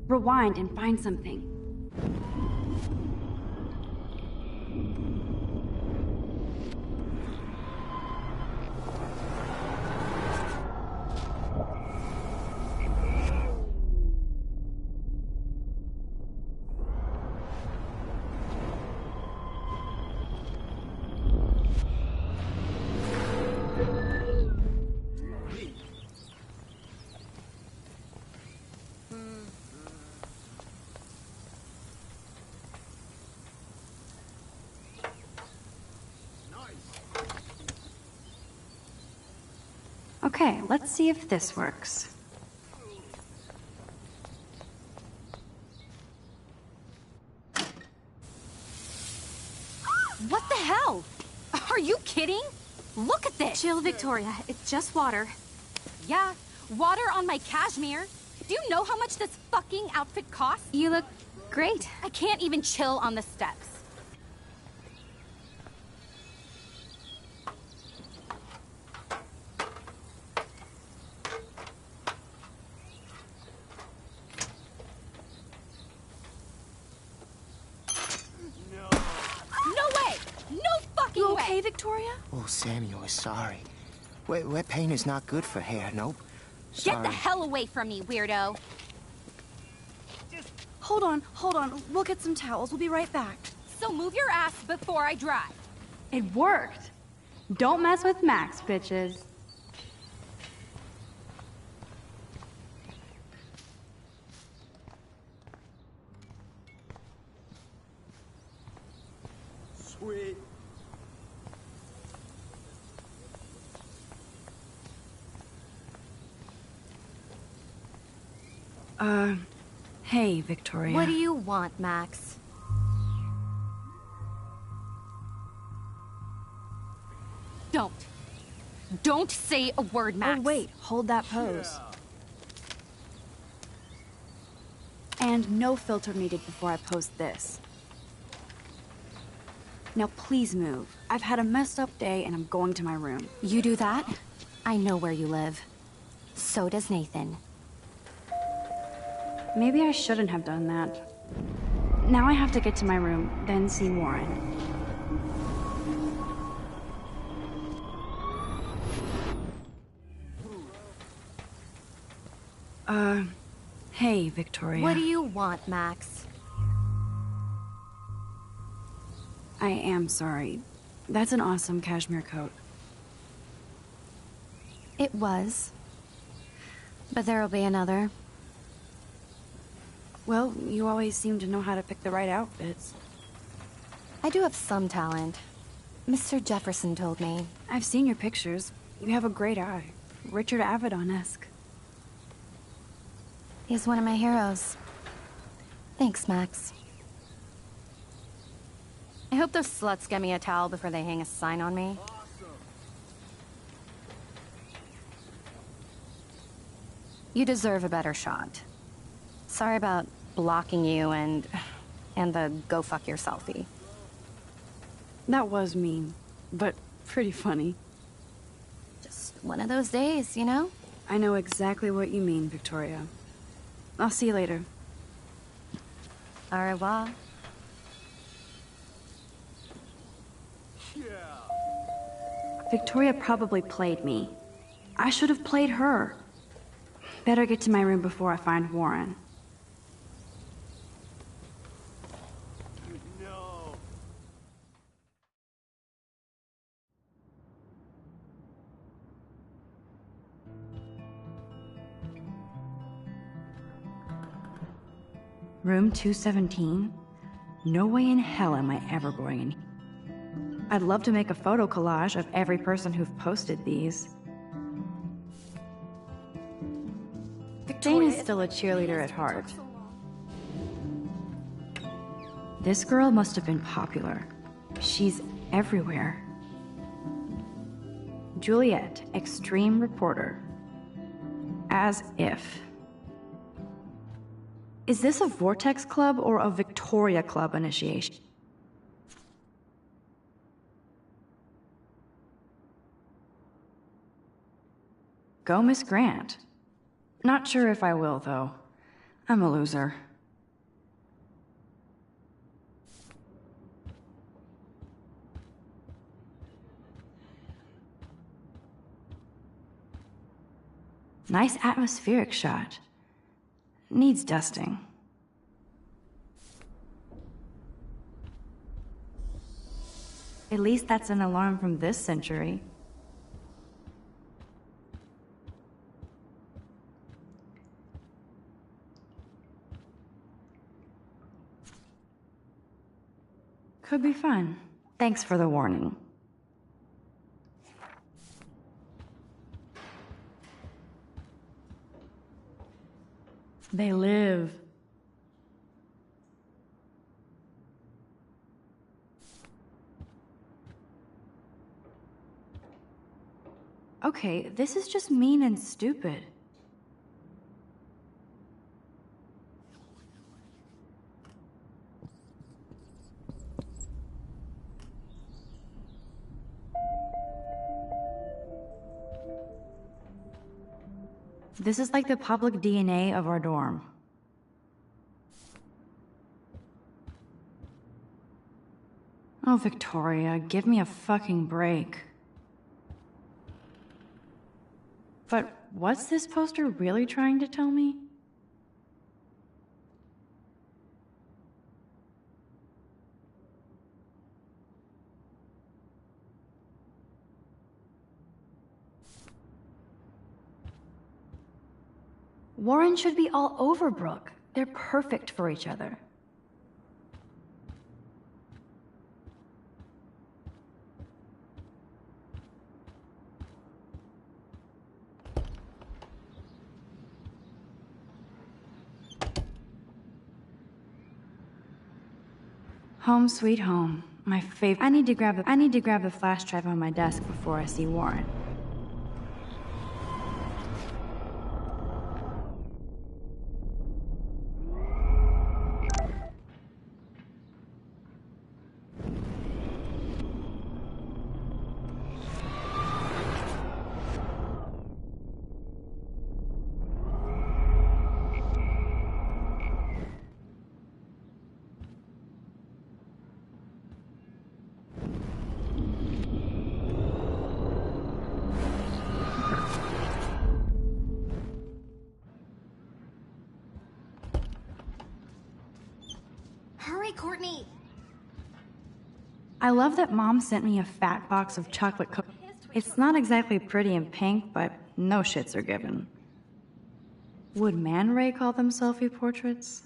Rewind and find something. Okay, let's see if this works. What the hell? Are you kidding? Look at this! Chill, Victoria. It's just water. Yeah, water on my cashmere. Do you know how much this fucking outfit costs? You look great. I can't even chill on the steps. You okay, Victoria? Oh, Samuel is sorry. Wet paint is not good for hair, nope. Sorry. Get the hell away from me, weirdo. Hold on. We'll get some towels. We'll be right back. So move your ass before I drive. It worked. Don't mess with Max, bitches. Sweet. Hey, Victoria. What do you want, Max? Don't say a word, Max. Oh, wait. Hold that pose. And no filter needed before I post this. Now please move. I've had a messed up day and I'm going to my room. You do that? I know where you live. So does Nathan. Maybe I shouldn't have done that. Now I have to get to my room, then see Warren. Hey, Victoria. What do you want, Max? I am sorry. That's an awesome cashmere coat. It was. But there'll be another. Well, you always seem to know how to pick the right outfits. I do have some talent. Mr. Jefferson told me. I've seen your pictures. You have a great eye. Richard Avedon-esque. He's one of my heroes. Thanks, Max. I hope those sluts get me a towel before they hang a sign on me. You deserve a better shot. Sorry about blocking you and the go fuck your selfie. That was mean, but pretty funny. Just one of those days, you know? I know exactly what you mean, Victoria. I'll see you later. Au revoir. Victoria probably played me. I should have played her. Better get to my room before I find Warren. No. Room 217? No way in hell am I ever going in here. I'd love to make a photo collage of every person who've posted these. Dana's still a cheerleader at heart. This girl must have been popular. She's everywhere. Juliet, extreme reporter. As if. Is this a Vortex Club or a Victoria Club initiation? Go, Miss Grant. Not sure if I will, though. I'm a loser. Nice atmospheric shot. Needs dusting. At least that's an alarm from this century. Could be fun. Thanks for the warning. They live. Okay, this is just mean and stupid. This is like the public DNA of our dorm. Oh, Victoria, give me a fucking break. But what's this poster really trying to tell me? Warren should be all over Brooke. They're perfect for each other. Home sweet home. My favorite. I need to grab the flash drive on my desk before I see Warren. Hurry, Courtney! I love that Mom sent me a fat box of chocolate cookies. It's not exactly pretty and pink, but no shits are given. Would Man Ray call them selfie portraits?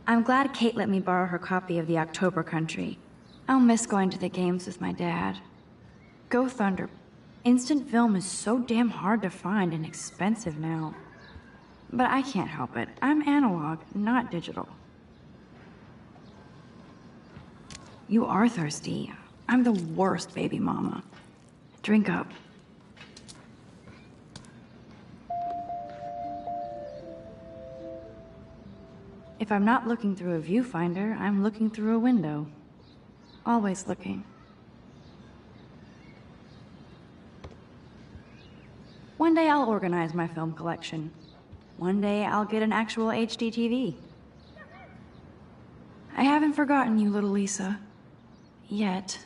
I'm glad Kate let me borrow her copy of the October Country. I'll miss going to the games with my dad. Go Thunder. Instant film is so damn hard to find and expensive now. But I can't help it. I'm analog, not digital. You are thirsty. I'm the worst baby mama. Drink up. If I'm not looking through a viewfinder, I'm looking through a window. Always looking. One day I'll organize my film collection. One day I'll get an actual HD TV. I haven't forgotten you, little Lisa. Yet.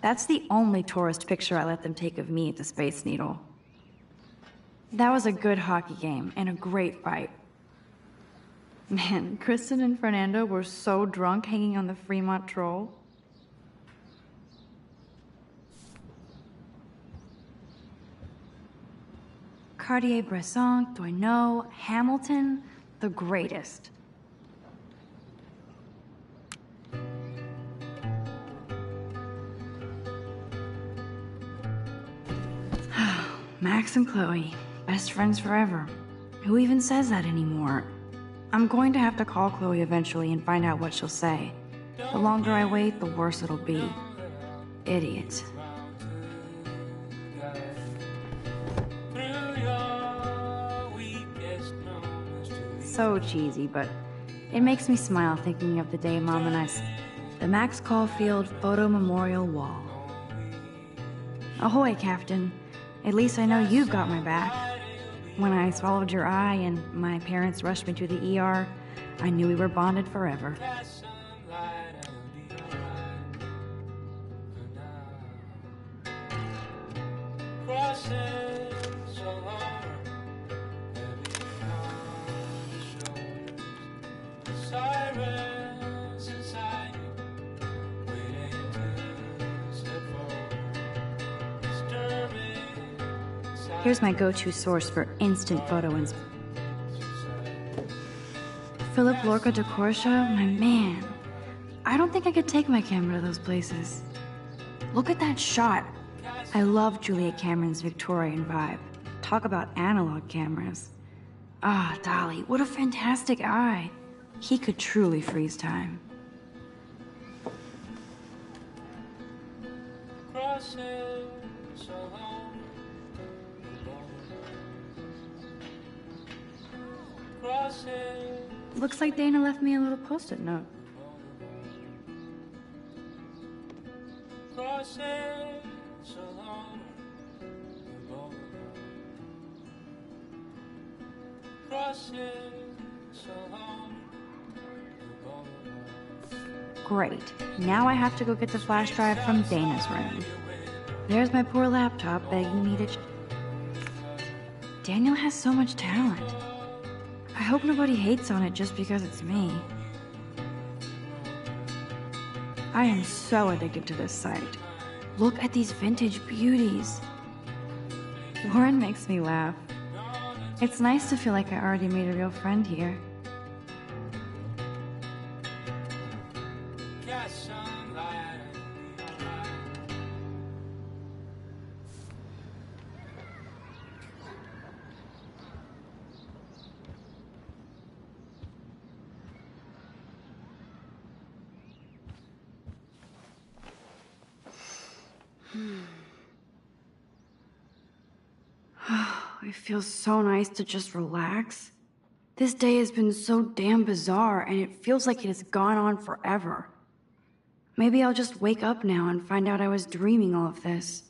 That's the only tourist picture I let them take of me at the Space Needle. That was a good hockey game and a great fight. Man, Kristen and Fernando were so drunk hanging on the Fremont Troll. Cartier-Bresson, Doisneau, Hamilton, the greatest. Max and Chloe, best friends forever. Who even says that anymore? I'm going to have to call Chloe eventually and find out what she'll say. The longer I wait, the worse it'll be. Idiot. So cheesy, but it makes me smile thinking of the day Mom and I... The Max Caulfield Photo Memorial Wall. Ahoy, Captain. At least I know you've got my back. When I swallowed your eye and my parents rushed me to the ER, I knew we were bonded forever. Here's my go-to source for instant photo ins. Philip Lorca de Corsia, my man. I don't think I could take my camera to those places. Look at that shot. I love Juliet Cameron's Victorian vibe. Talk about analog cameras. Ah, Dolly, what a fantastic eye. He could truly freeze time. Looks like Dana left me a little post-it note. Great. Now I have to go get the flash drive from Dana's room. There's my poor laptop begging me to... Daniel has so much talent. I hope nobody hates on it just because it's me. I am so addicted to this site. Look at these vintage beauties. Lauren makes me laugh. It's nice to feel like I already made a real friend here. It feels so nice to just relax. This day has been so damn bizarre, and it feels like it has gone on forever. Maybe I'll just wake up now and find out I was dreaming all of this.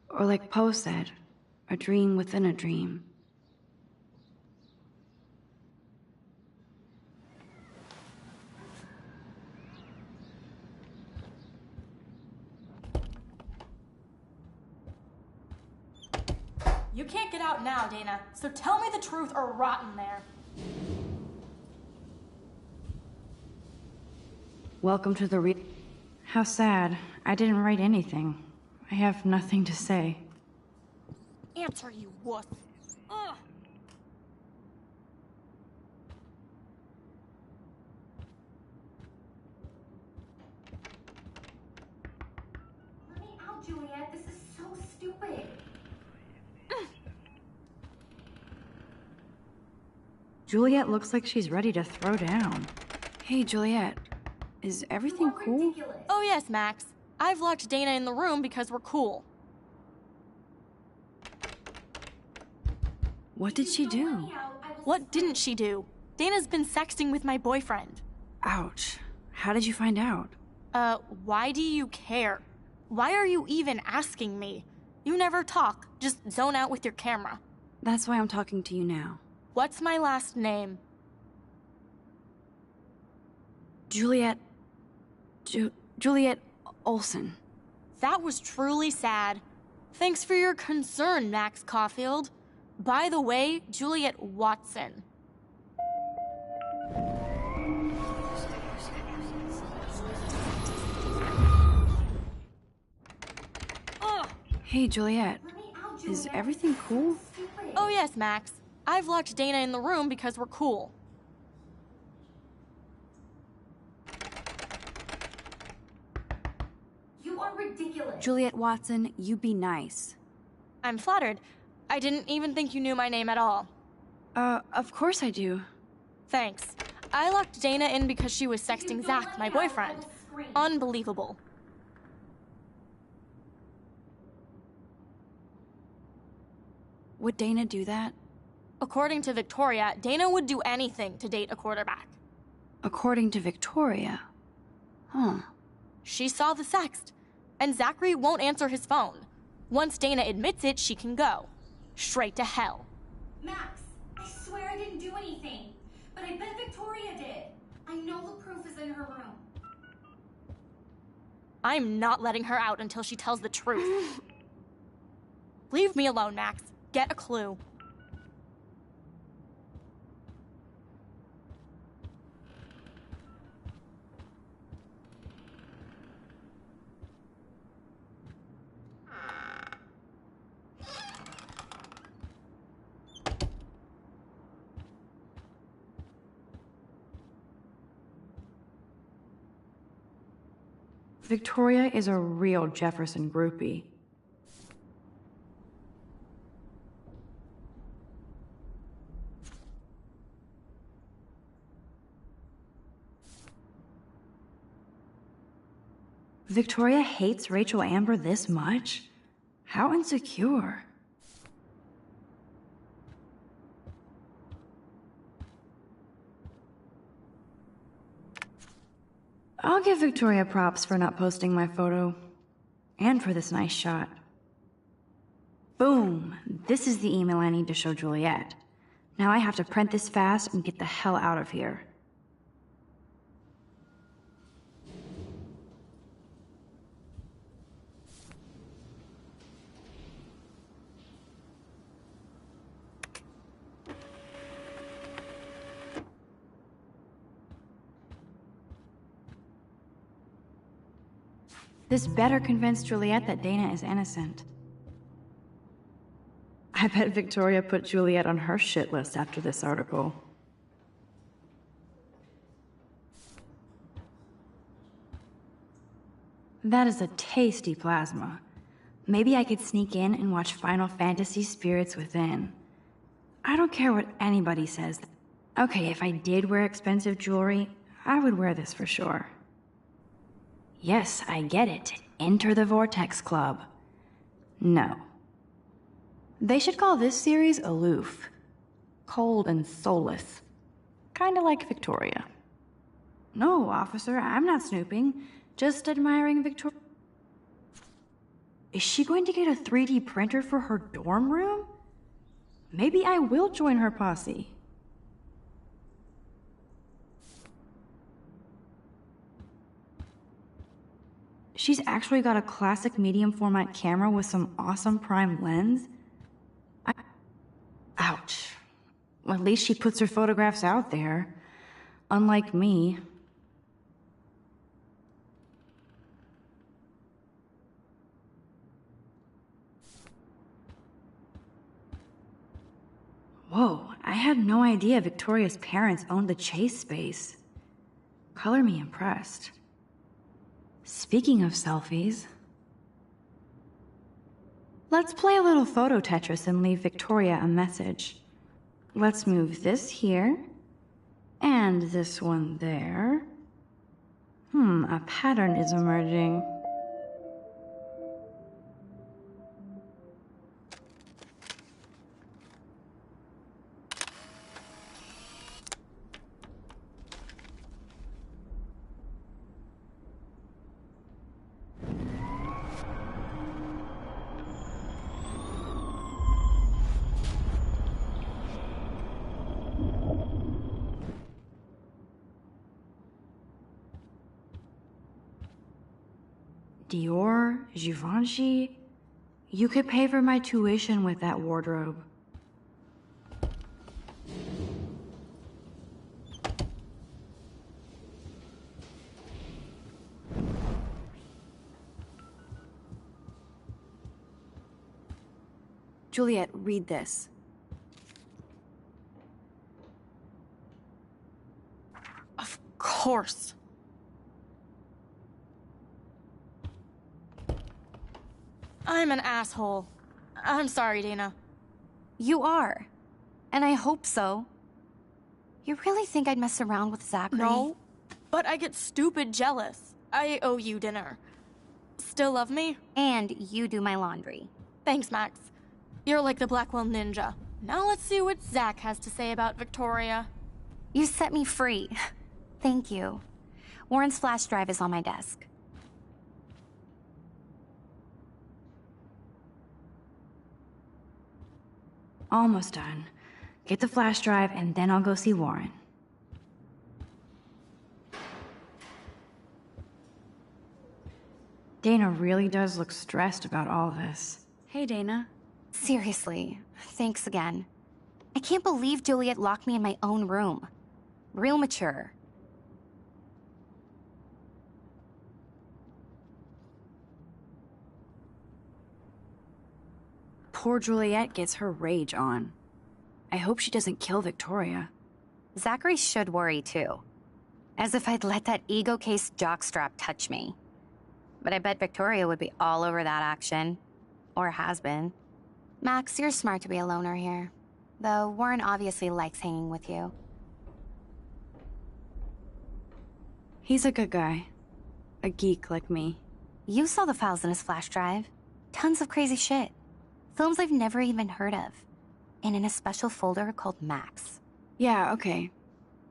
Or like Poe said, a dream within a dream. You can't get out now, Dana, so tell me the truth or rot in there. Welcome to the How sad. I didn't write anything. I have nothing to say. Answer, you wuss. Ugh. Let me out, Juliet. This is so stupid. Juliet looks like she's ready to throw down. Hey, Juliet. Is everything cool? Oh yes, Max. I've locked Dana in the room because we're cool. What did she do? What didn't she do? Dana's been sexting with my boyfriend. Ouch. How did you find out? Why do you care? Why are you even asking me? You never talk, just zone out with your camera. That's why I'm talking to you now. What's my last name? Juliet... Juliet Olsen. That was truly sad. Thanks for your concern, Max Caulfield. By the way, Juliet Watson. Hey, Juliet. Is everything cool? Oh yes, Max. I've locked Dana in the room because we're cool. You are ridiculous. Juliet Watson, you be nice. I'm flattered. I didn't even think you knew my name at all. Of course I do. Thanks. I locked Dana in because she was sexting Zach, my boyfriend. Unbelievable. Would Dana do that? According to Victoria, Dana would do anything to date a quarterback. According to Victoria? Huh. She saw the sext, and Zachary won't answer his phone. Once Dana admits it, she can go. Straight to hell. Max, I swear I didn't do anything. But I bet Victoria did. I know the proof is in her room. I'm not letting her out until she tells the truth. Leave me alone, Max. Get a clue. Victoria is a real Jefferson groupie. Victoria hates Rachel Amber this much? How insecure. I'll give Victoria props for not posting my photo. And for this nice shot. Boom! This is the email I need to show Juliet. Now I have to print this fast and get the hell out of here. This better convince Juliet that Dana is innocent. I bet Victoria put Juliet on her shit list after this article. That is a tasty plasma. Maybe I could sneak in and watch Final Fantasy Spirits Within. I don't care what anybody says. Okay, if I did wear expensive jewelry, I would wear this for sure. Yes, I get it. Enter the Vortex Club. No. They should call this series aloof. Cold and soulless. Kinda like Victoria. No, officer, I'm not snooping. Just admiring Victoria. Is she going to get a 3D printer for her dorm room? Maybe I will join her posse. She's actually got a classic medium format camera with some awesome prime lens. Ouch. Well, at least she puts her photographs out there. Unlike me. Whoa, I had no idea Victoria's parents owned the chase space. Color me impressed. Speaking of selfies, let's play a little photo Tetris and leave Victoria a message. Let's move this here, and this one there. A pattern is emerging. Dior, Givenchy. You could pay for my tuition with that wardrobe. Juliet, read this. Of course. I'm an asshole. I'm sorry, Dana. You are. And I hope so. You really think I'd mess around with Zachary? No, but I get stupid jealous. I owe you dinner. Still love me? And you do my laundry. Thanks, Max. You're like the Blackwell Ninja. Now let's see what Zach has to say about Victoria. You set me free. Thank you. Warren's flash drive is on my desk. Almost done. Get the flash drive and then I'll go see Warren. Dana really does look stressed about all this. Hey, Dana. Seriously, thanks again. I can't believe Juliet locked me in my own room. Real mature. Poor Juliet gets her rage on. I hope she doesn't kill Victoria. Zachary should worry too. As if I'd let that ego-cased jockstrap touch me. But I bet Victoria would be all over that action. Or has been. Max, you're smart to be a loner here. Though Warren obviously likes hanging with you. He's a good guy. A geek like me. You saw the files in his flash drive. Tons of crazy shit. Films I've never even heard of. And in a special folder called Max. Yeah, okay.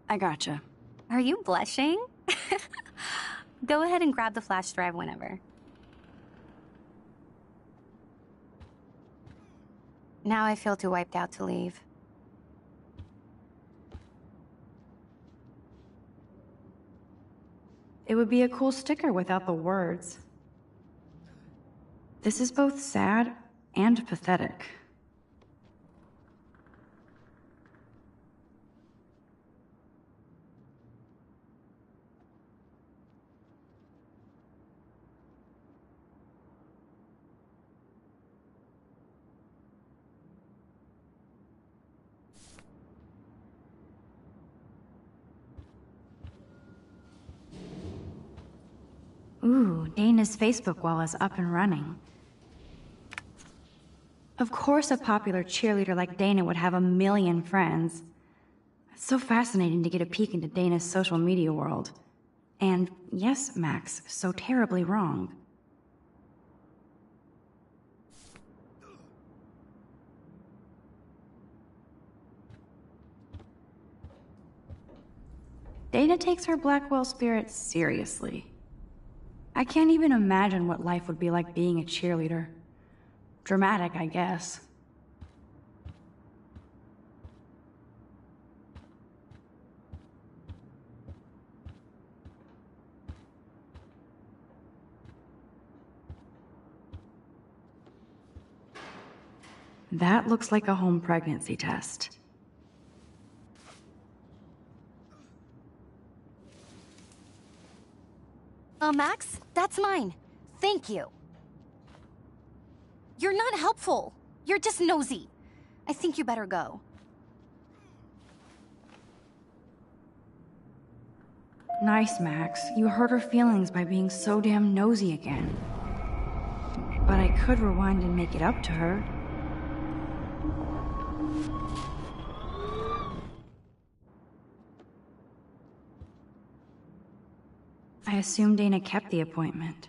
I gotcha. Are you blushing? Go ahead and grab the flash drive whenever. Now I feel too wiped out to leave. It would be a cool sticker without the words. This is both sad and pathetic. Ooh, Dana's Facebook wall is up and running. Of course a popular cheerleader like Dana would have a million friends. It's so fascinating to get a peek into Dana's social media world. And yes, Max, so terribly wrong. Dana takes her Blackwell spirit seriously. I can't even imagine what life would be like being a cheerleader. Dramatic, I guess. That looks like a home pregnancy test. Max, that's mine. Thank you. You're not helpful. You're just nosy. I think you better go. Nice, Max. You hurt her feelings by being so damn nosy again. But I could rewind and make it up to her. I assume Dana kept the appointment.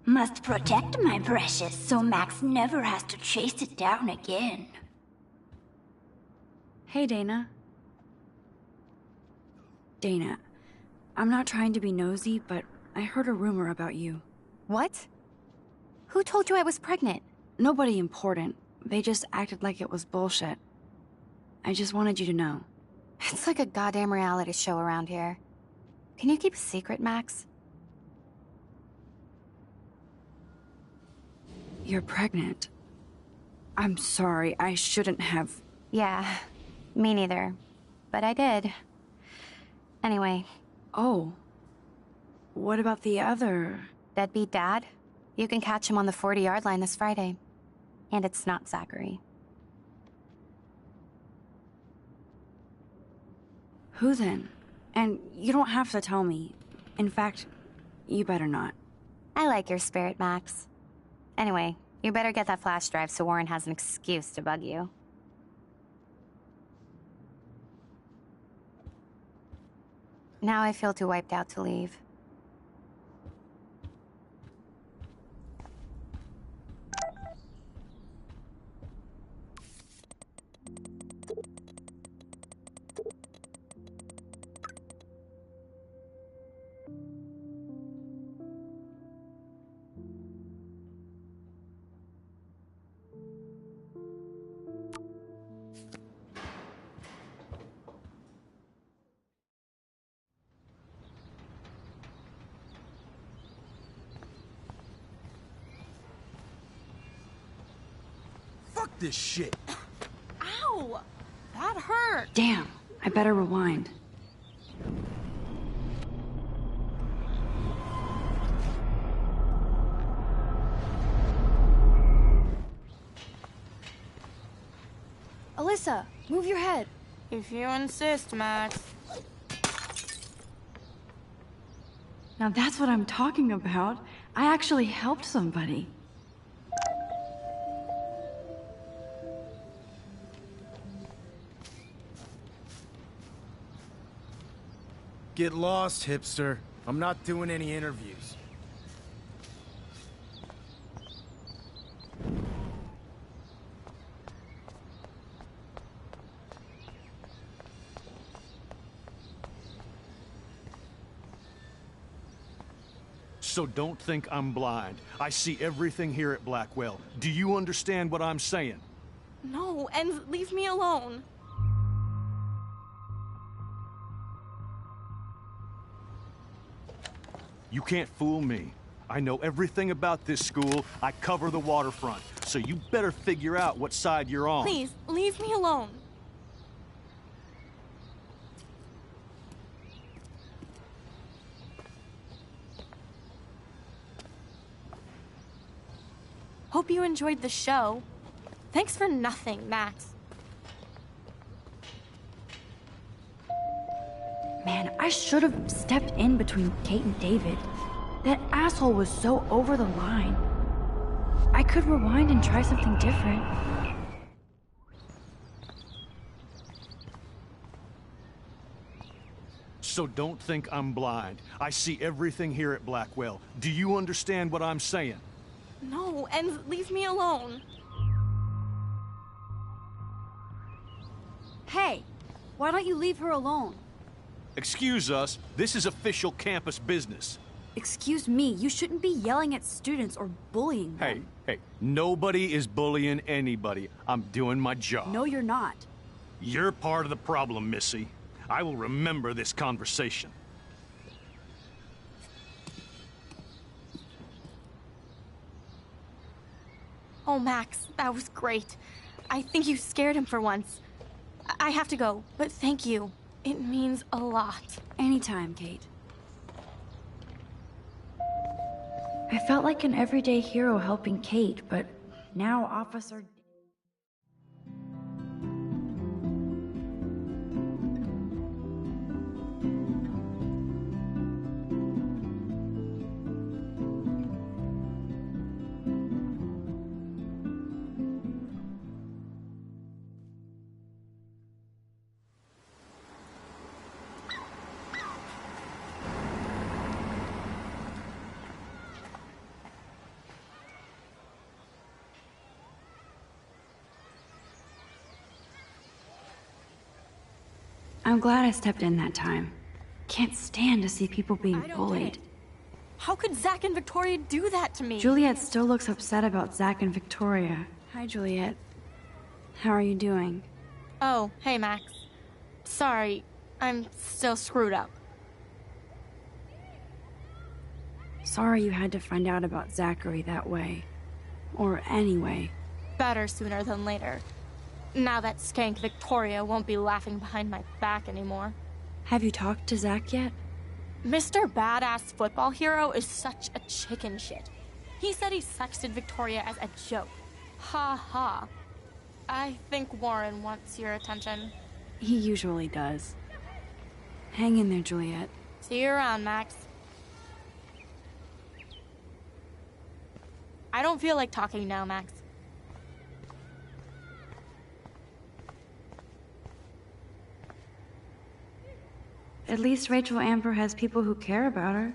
Must protect my precious so Max never has to chase it down again. Hey, Dana. Dana, I'm not trying to be nosy, but I heard a rumor about you. What? Who told you I was pregnant? Nobody important. They just acted like it was bullshit. I just wanted you to know. It's like a goddamn reality show around here. Can you keep a secret, Max? You're pregnant. I'm sorry, I shouldn't have... Yeah, me neither. But I did. Anyway. Oh. What about the other... Deadbeat dad? You can catch him on the 40-yard line this Friday. And it's not Zachary. Who then? And you don't have to tell me. In fact, you better not. I like your spirit, Max. Anyway, you better get that flash drive so Warren has an excuse to bug you. Now I feel too wiped out to leave. Fuck this shit. Ow! That hurt. Damn, I better rewind. Alyssa, move your head. If you insist, Max. Now that's what I'm talking about. I actually helped somebody. Get lost, hipster. I'm not doing any interviews. So don't think I'm blind. I see everything here at Blackwell. Do you understand what I'm saying? No, and leave me alone. You can't fool me. I know everything about this school. I cover the waterfront. So you better figure out what side you're on. Please, leave me alone. Hope you enjoyed the show. Thanks for nothing, Max. Man, I should have stepped in between Kate and David. That asshole was so over the line. I could rewind and try something different. So don't think I'm blind. I see everything here at Blackwell. Do you understand what I'm saying? No, and leave me alone. Hey, why don't you leave her alone? Excuse us, this is official campus business. Excuse me, you shouldn't be yelling at students or bullying them. Hey, nobody is bullying anybody. I'm doing my job. No, you're not. You're part of the problem, Missy. I will remember this conversation. Oh, Max, that was great. I think you scared him for once. I have to go, but thank you. It means a lot. Anytime, Kate. I felt like an everyday hero helping Kate, but now Officer... I'm glad I stepped in that time. Can't stand to see people being bullied. How could Zach and Victoria do that to me? Juliet still looks upset about Zach and Victoria. Hi, Juliet. How are you doing? Oh, hey, Max. Sorry, I'm still screwed up. Sorry you had to find out about Zachary that way. Or anyway. Better sooner than later. Now that skank Victoria won't be laughing behind my back anymore. Have you talked to Zach yet? Mr. Badass Football Hero is such a chicken shit. He said he sexted Victoria as a joke. Ha ha. I think Warren wants your attention. He usually does. Hang in there, Juliet. See you around, Max. I don't feel like talking now, Max. At least Rachel Amber has people who care about her.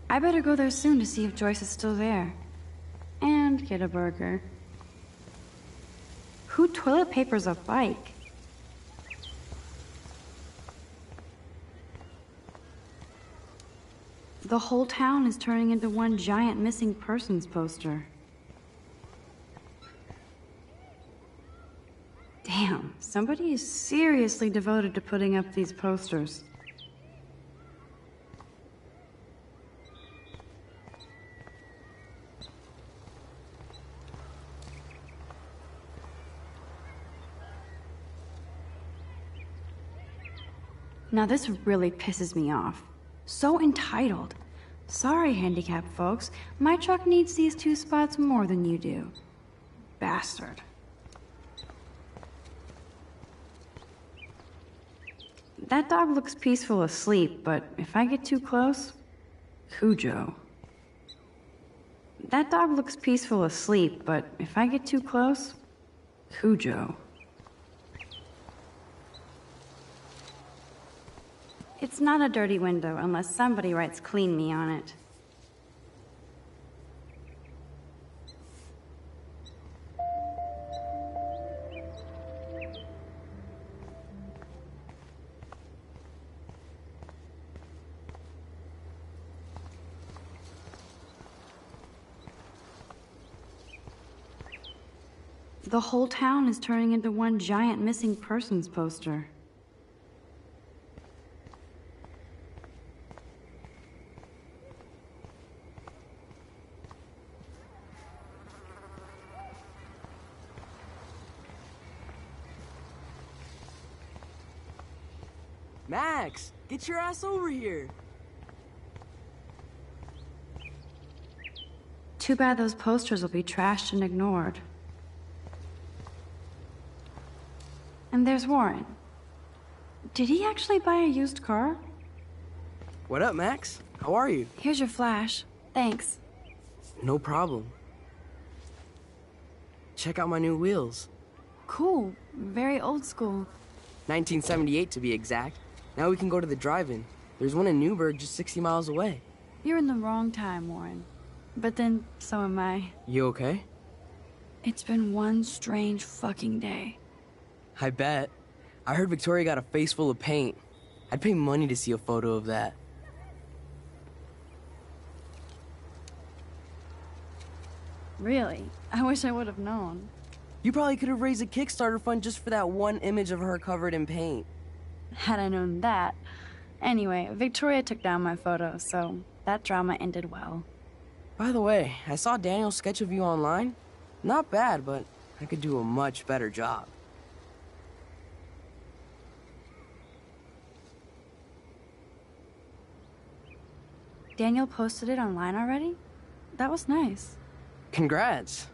I better go there soon to see if Joyce is still there. And get a burger. Who toilet papers a bike? The whole town is turning into one giant missing persons poster. Damn, somebody is seriously devoted to putting up these posters. Now this really pisses me off. So entitled. Sorry, handicapped folks. My truck needs these 2 spots more than you do. Bastard. That dog looks peaceful asleep, but if I get too close... Cujo. That dog looks peaceful asleep, but if I get too close... Cujo. It's not a dirty window unless somebody writes "clean me" on it. The whole town is turning into one giant missing persons poster. Max, get your ass over here. Too bad those posters will be trashed and ignored. And there's Warren. Did he actually buy a used car? What up, Max? How are you? Here's your flash. Thanks. No problem. Check out my new wheels. Cool. Very old school. 1978 to be exact. Now we can go to the drive-in. There's one in Newburgh just 60 miles away. You're in the wrong time, Warren. But then, so am I. You okay? It's been one strange fucking day. I bet. I heard Victoria got a face full of paint. I'd pay money to see a photo of that. Really? I wish I would have known. You probably could have raised a Kickstarter fund just for that one image of her covered in paint. Had I known that. Anyway, Victoria took down my photo, so that drama ended well. By the way, I saw Daniel's sketch of you online. Not bad, but I could do a much better job. Daniel posted it online already? That was nice. Congrats.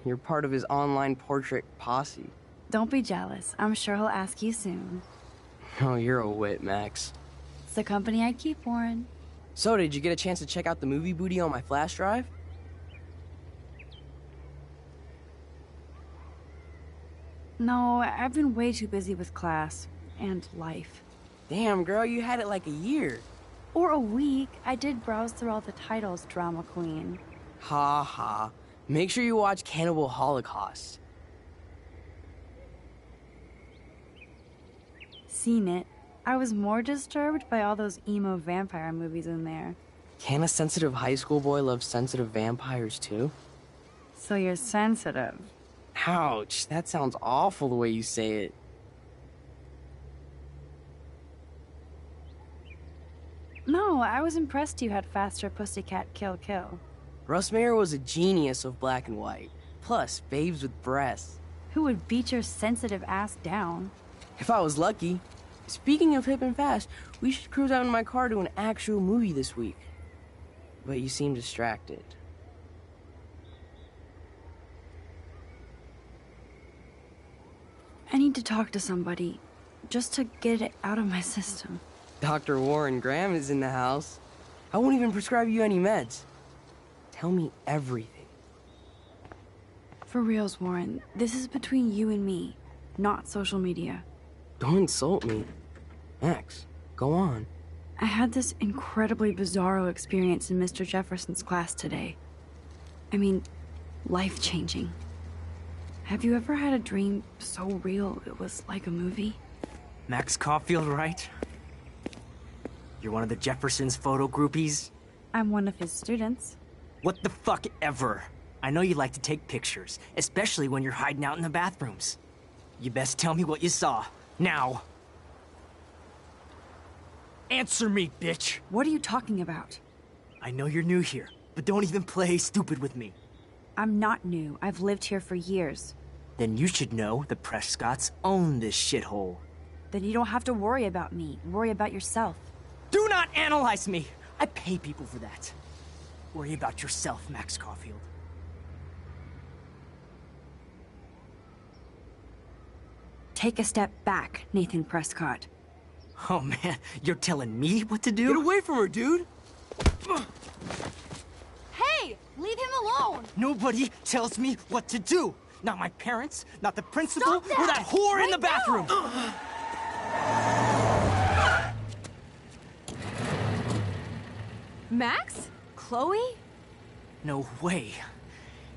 You're part of his online portrait posse. Don't be jealous. I'm sure he'll ask you soon. Oh, you're a wit, Max. It's the company I keep, Warren. So, did you get a chance to check out the movie booty on my flash drive? No, I've been way too busy with class and life. Damn, girl, you had it like a year. Or a week. I did browse through all the titles, drama queen. Ha ha. Make sure you watch Cannibal Holocaust. Seen it. I was more disturbed by all those emo vampire movies in there. Can a sensitive high school boy love sensitive vampires too? So you're sensitive. Ouch, that sounds awful the way you say it. No, I was impressed you had faster Pussycat Kill Kill. Russ Meyer was a genius of black and white. Plus, babes with breasts. Who would beat your sensitive ass down? If I was lucky. Speaking of hip and fast, we should cruise out in my car to an actual movie this week. But you seem distracted. I need to talk to somebody, just to get it out of my system. Dr. Warren Graham is in the house. I won't even prescribe you any meds. Tell me everything. For reals, Warren, this is between you and me, not social media. Don't insult me. Max, go on. I had this incredibly bizarro experience in Mr. Jefferson's class today. I mean, life-changing. Have you ever had a dream so real it was like a movie? Max Caulfield, right? You're one of the Jefferson's photo groupies? I'm one of his students. What the fuck ever? I know you like to take pictures, especially when you're hiding out in the bathrooms. You best tell me what you saw. Now. Answer me, bitch! What are you talking about? I know you're new here, but don't even play stupid with me. I'm not new. I've lived here for years. Then you should know the Prescotts own this shithole. Then you don't have to worry about me. Worry about yourself. Do not analyze me! I pay people for that. Worry about yourself, Max Caulfield. Take a step back, Nathan Prescott. Oh man, you're telling me what to do? Get away from her, dude! Hey! Leave him alone! Nobody tells me what to do! Not my parents, not the principal, Stop that! or that whore in the bathroom! Max? Chloe? No way.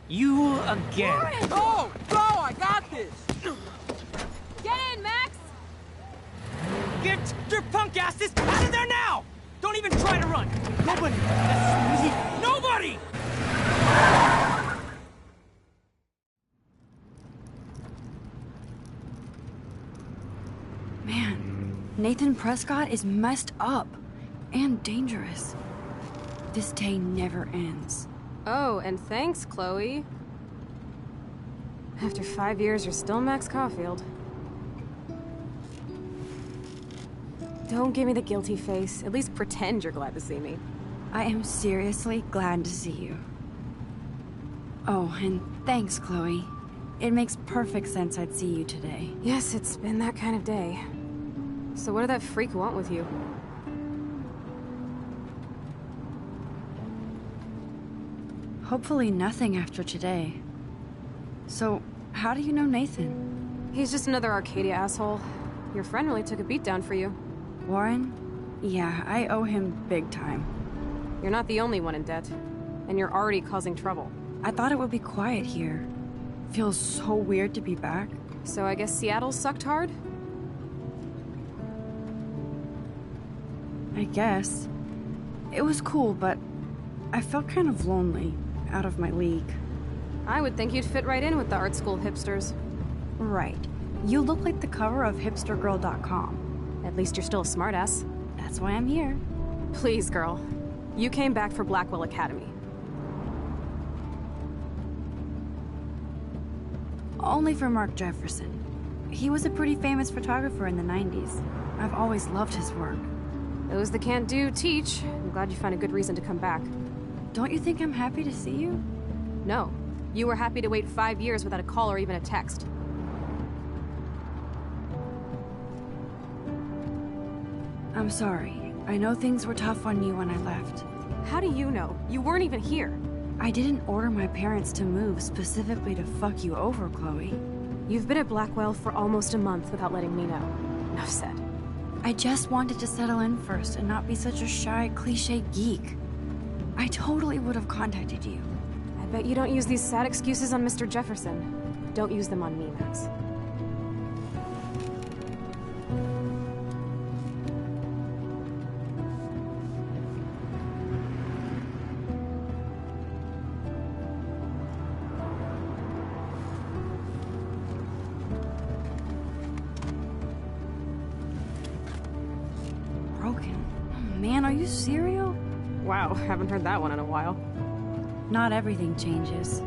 You again. Warren! Go! Go! I got this! Get in, Max! Get your punk asses out of there now! Don't even try to run! Nobody! That's me! Nobody! Man, Nathan Prescott is messed up and dangerous. This day never ends. Oh, and thanks, Chloe. After 5 years, you're still Max Caulfield. Don't give me the guilty face. At least pretend you're glad to see me. I am seriously glad to see you. Oh, and thanks, Chloe. It makes perfect sense I'd see you today. Yes, it's been that kind of day. So what did that freak want with you? Hopefully nothing after today. So, how do you know Nathan? He's just another Arcadia asshole. Your friend really took a beat down for you. Warren? Yeah, I owe him big time. You're not the only one in debt. And you're already causing trouble. I thought it would be quiet here. Feels so weird to be back. So I guess Seattle sucked hard? I guess. It was cool, but I felt kind of lonely, out of my league. I would think you'd fit right in with the art school hipsters. Right. You look like the cover of hipstergirl.com. At least you're still a smartass. That's why I'm here. Please, girl. You came back for Blackwell Academy. Only for Mark Jefferson. He was a pretty famous photographer in the 90s. I've always loved his work. Those that can't do, teach. I'm glad you found a good reason to come back. Don't you think I'm happy to see you? No. You were happy to wait 5 years without a call or even a text. I'm sorry. I know things were tough on you when I left. How do you know? You weren't even here. I didn't order my parents to move specifically to fuck you over, Chloe. You've been at Blackwell for almost a month without letting me know. Enough said. I just wanted to settle in first and not be such a shy, cliche geek. I totally would have contacted you. I bet you don't use these sad excuses on Mr. Jefferson. Don't use them on me, Max. Broken? Oh, man, are you serial? Wow, haven't heard that one in a while. Not everything changes.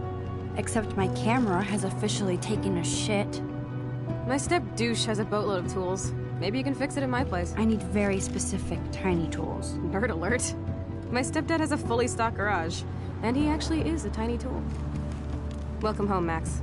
Except my camera has officially taken a shit. My step-douche has a boatload of tools. Maybe you can fix it in my place. I need very specific, tiny tools. Nerd alert. My stepdad has a fully stocked garage, and he actually is a tiny tool. Welcome home, Max.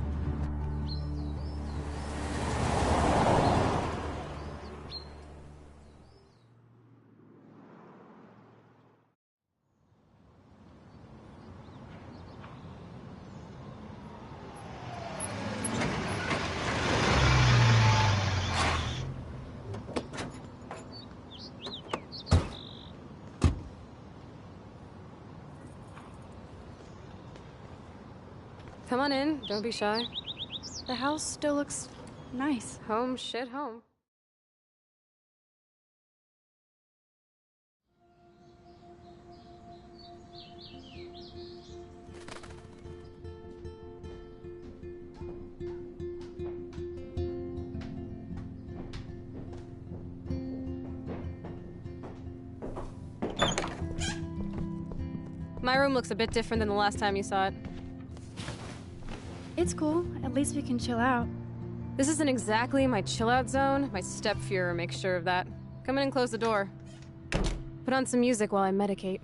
Come on in, don't be shy. The house still looks nice. Home shit home. My room looks a bit different than the last time you saw it. It's cool. At least we can chill out. This isn't exactly my chill-out zone. My step-Fuhrer makes sure of that. Come in and close the door. Put on some music while I medicate.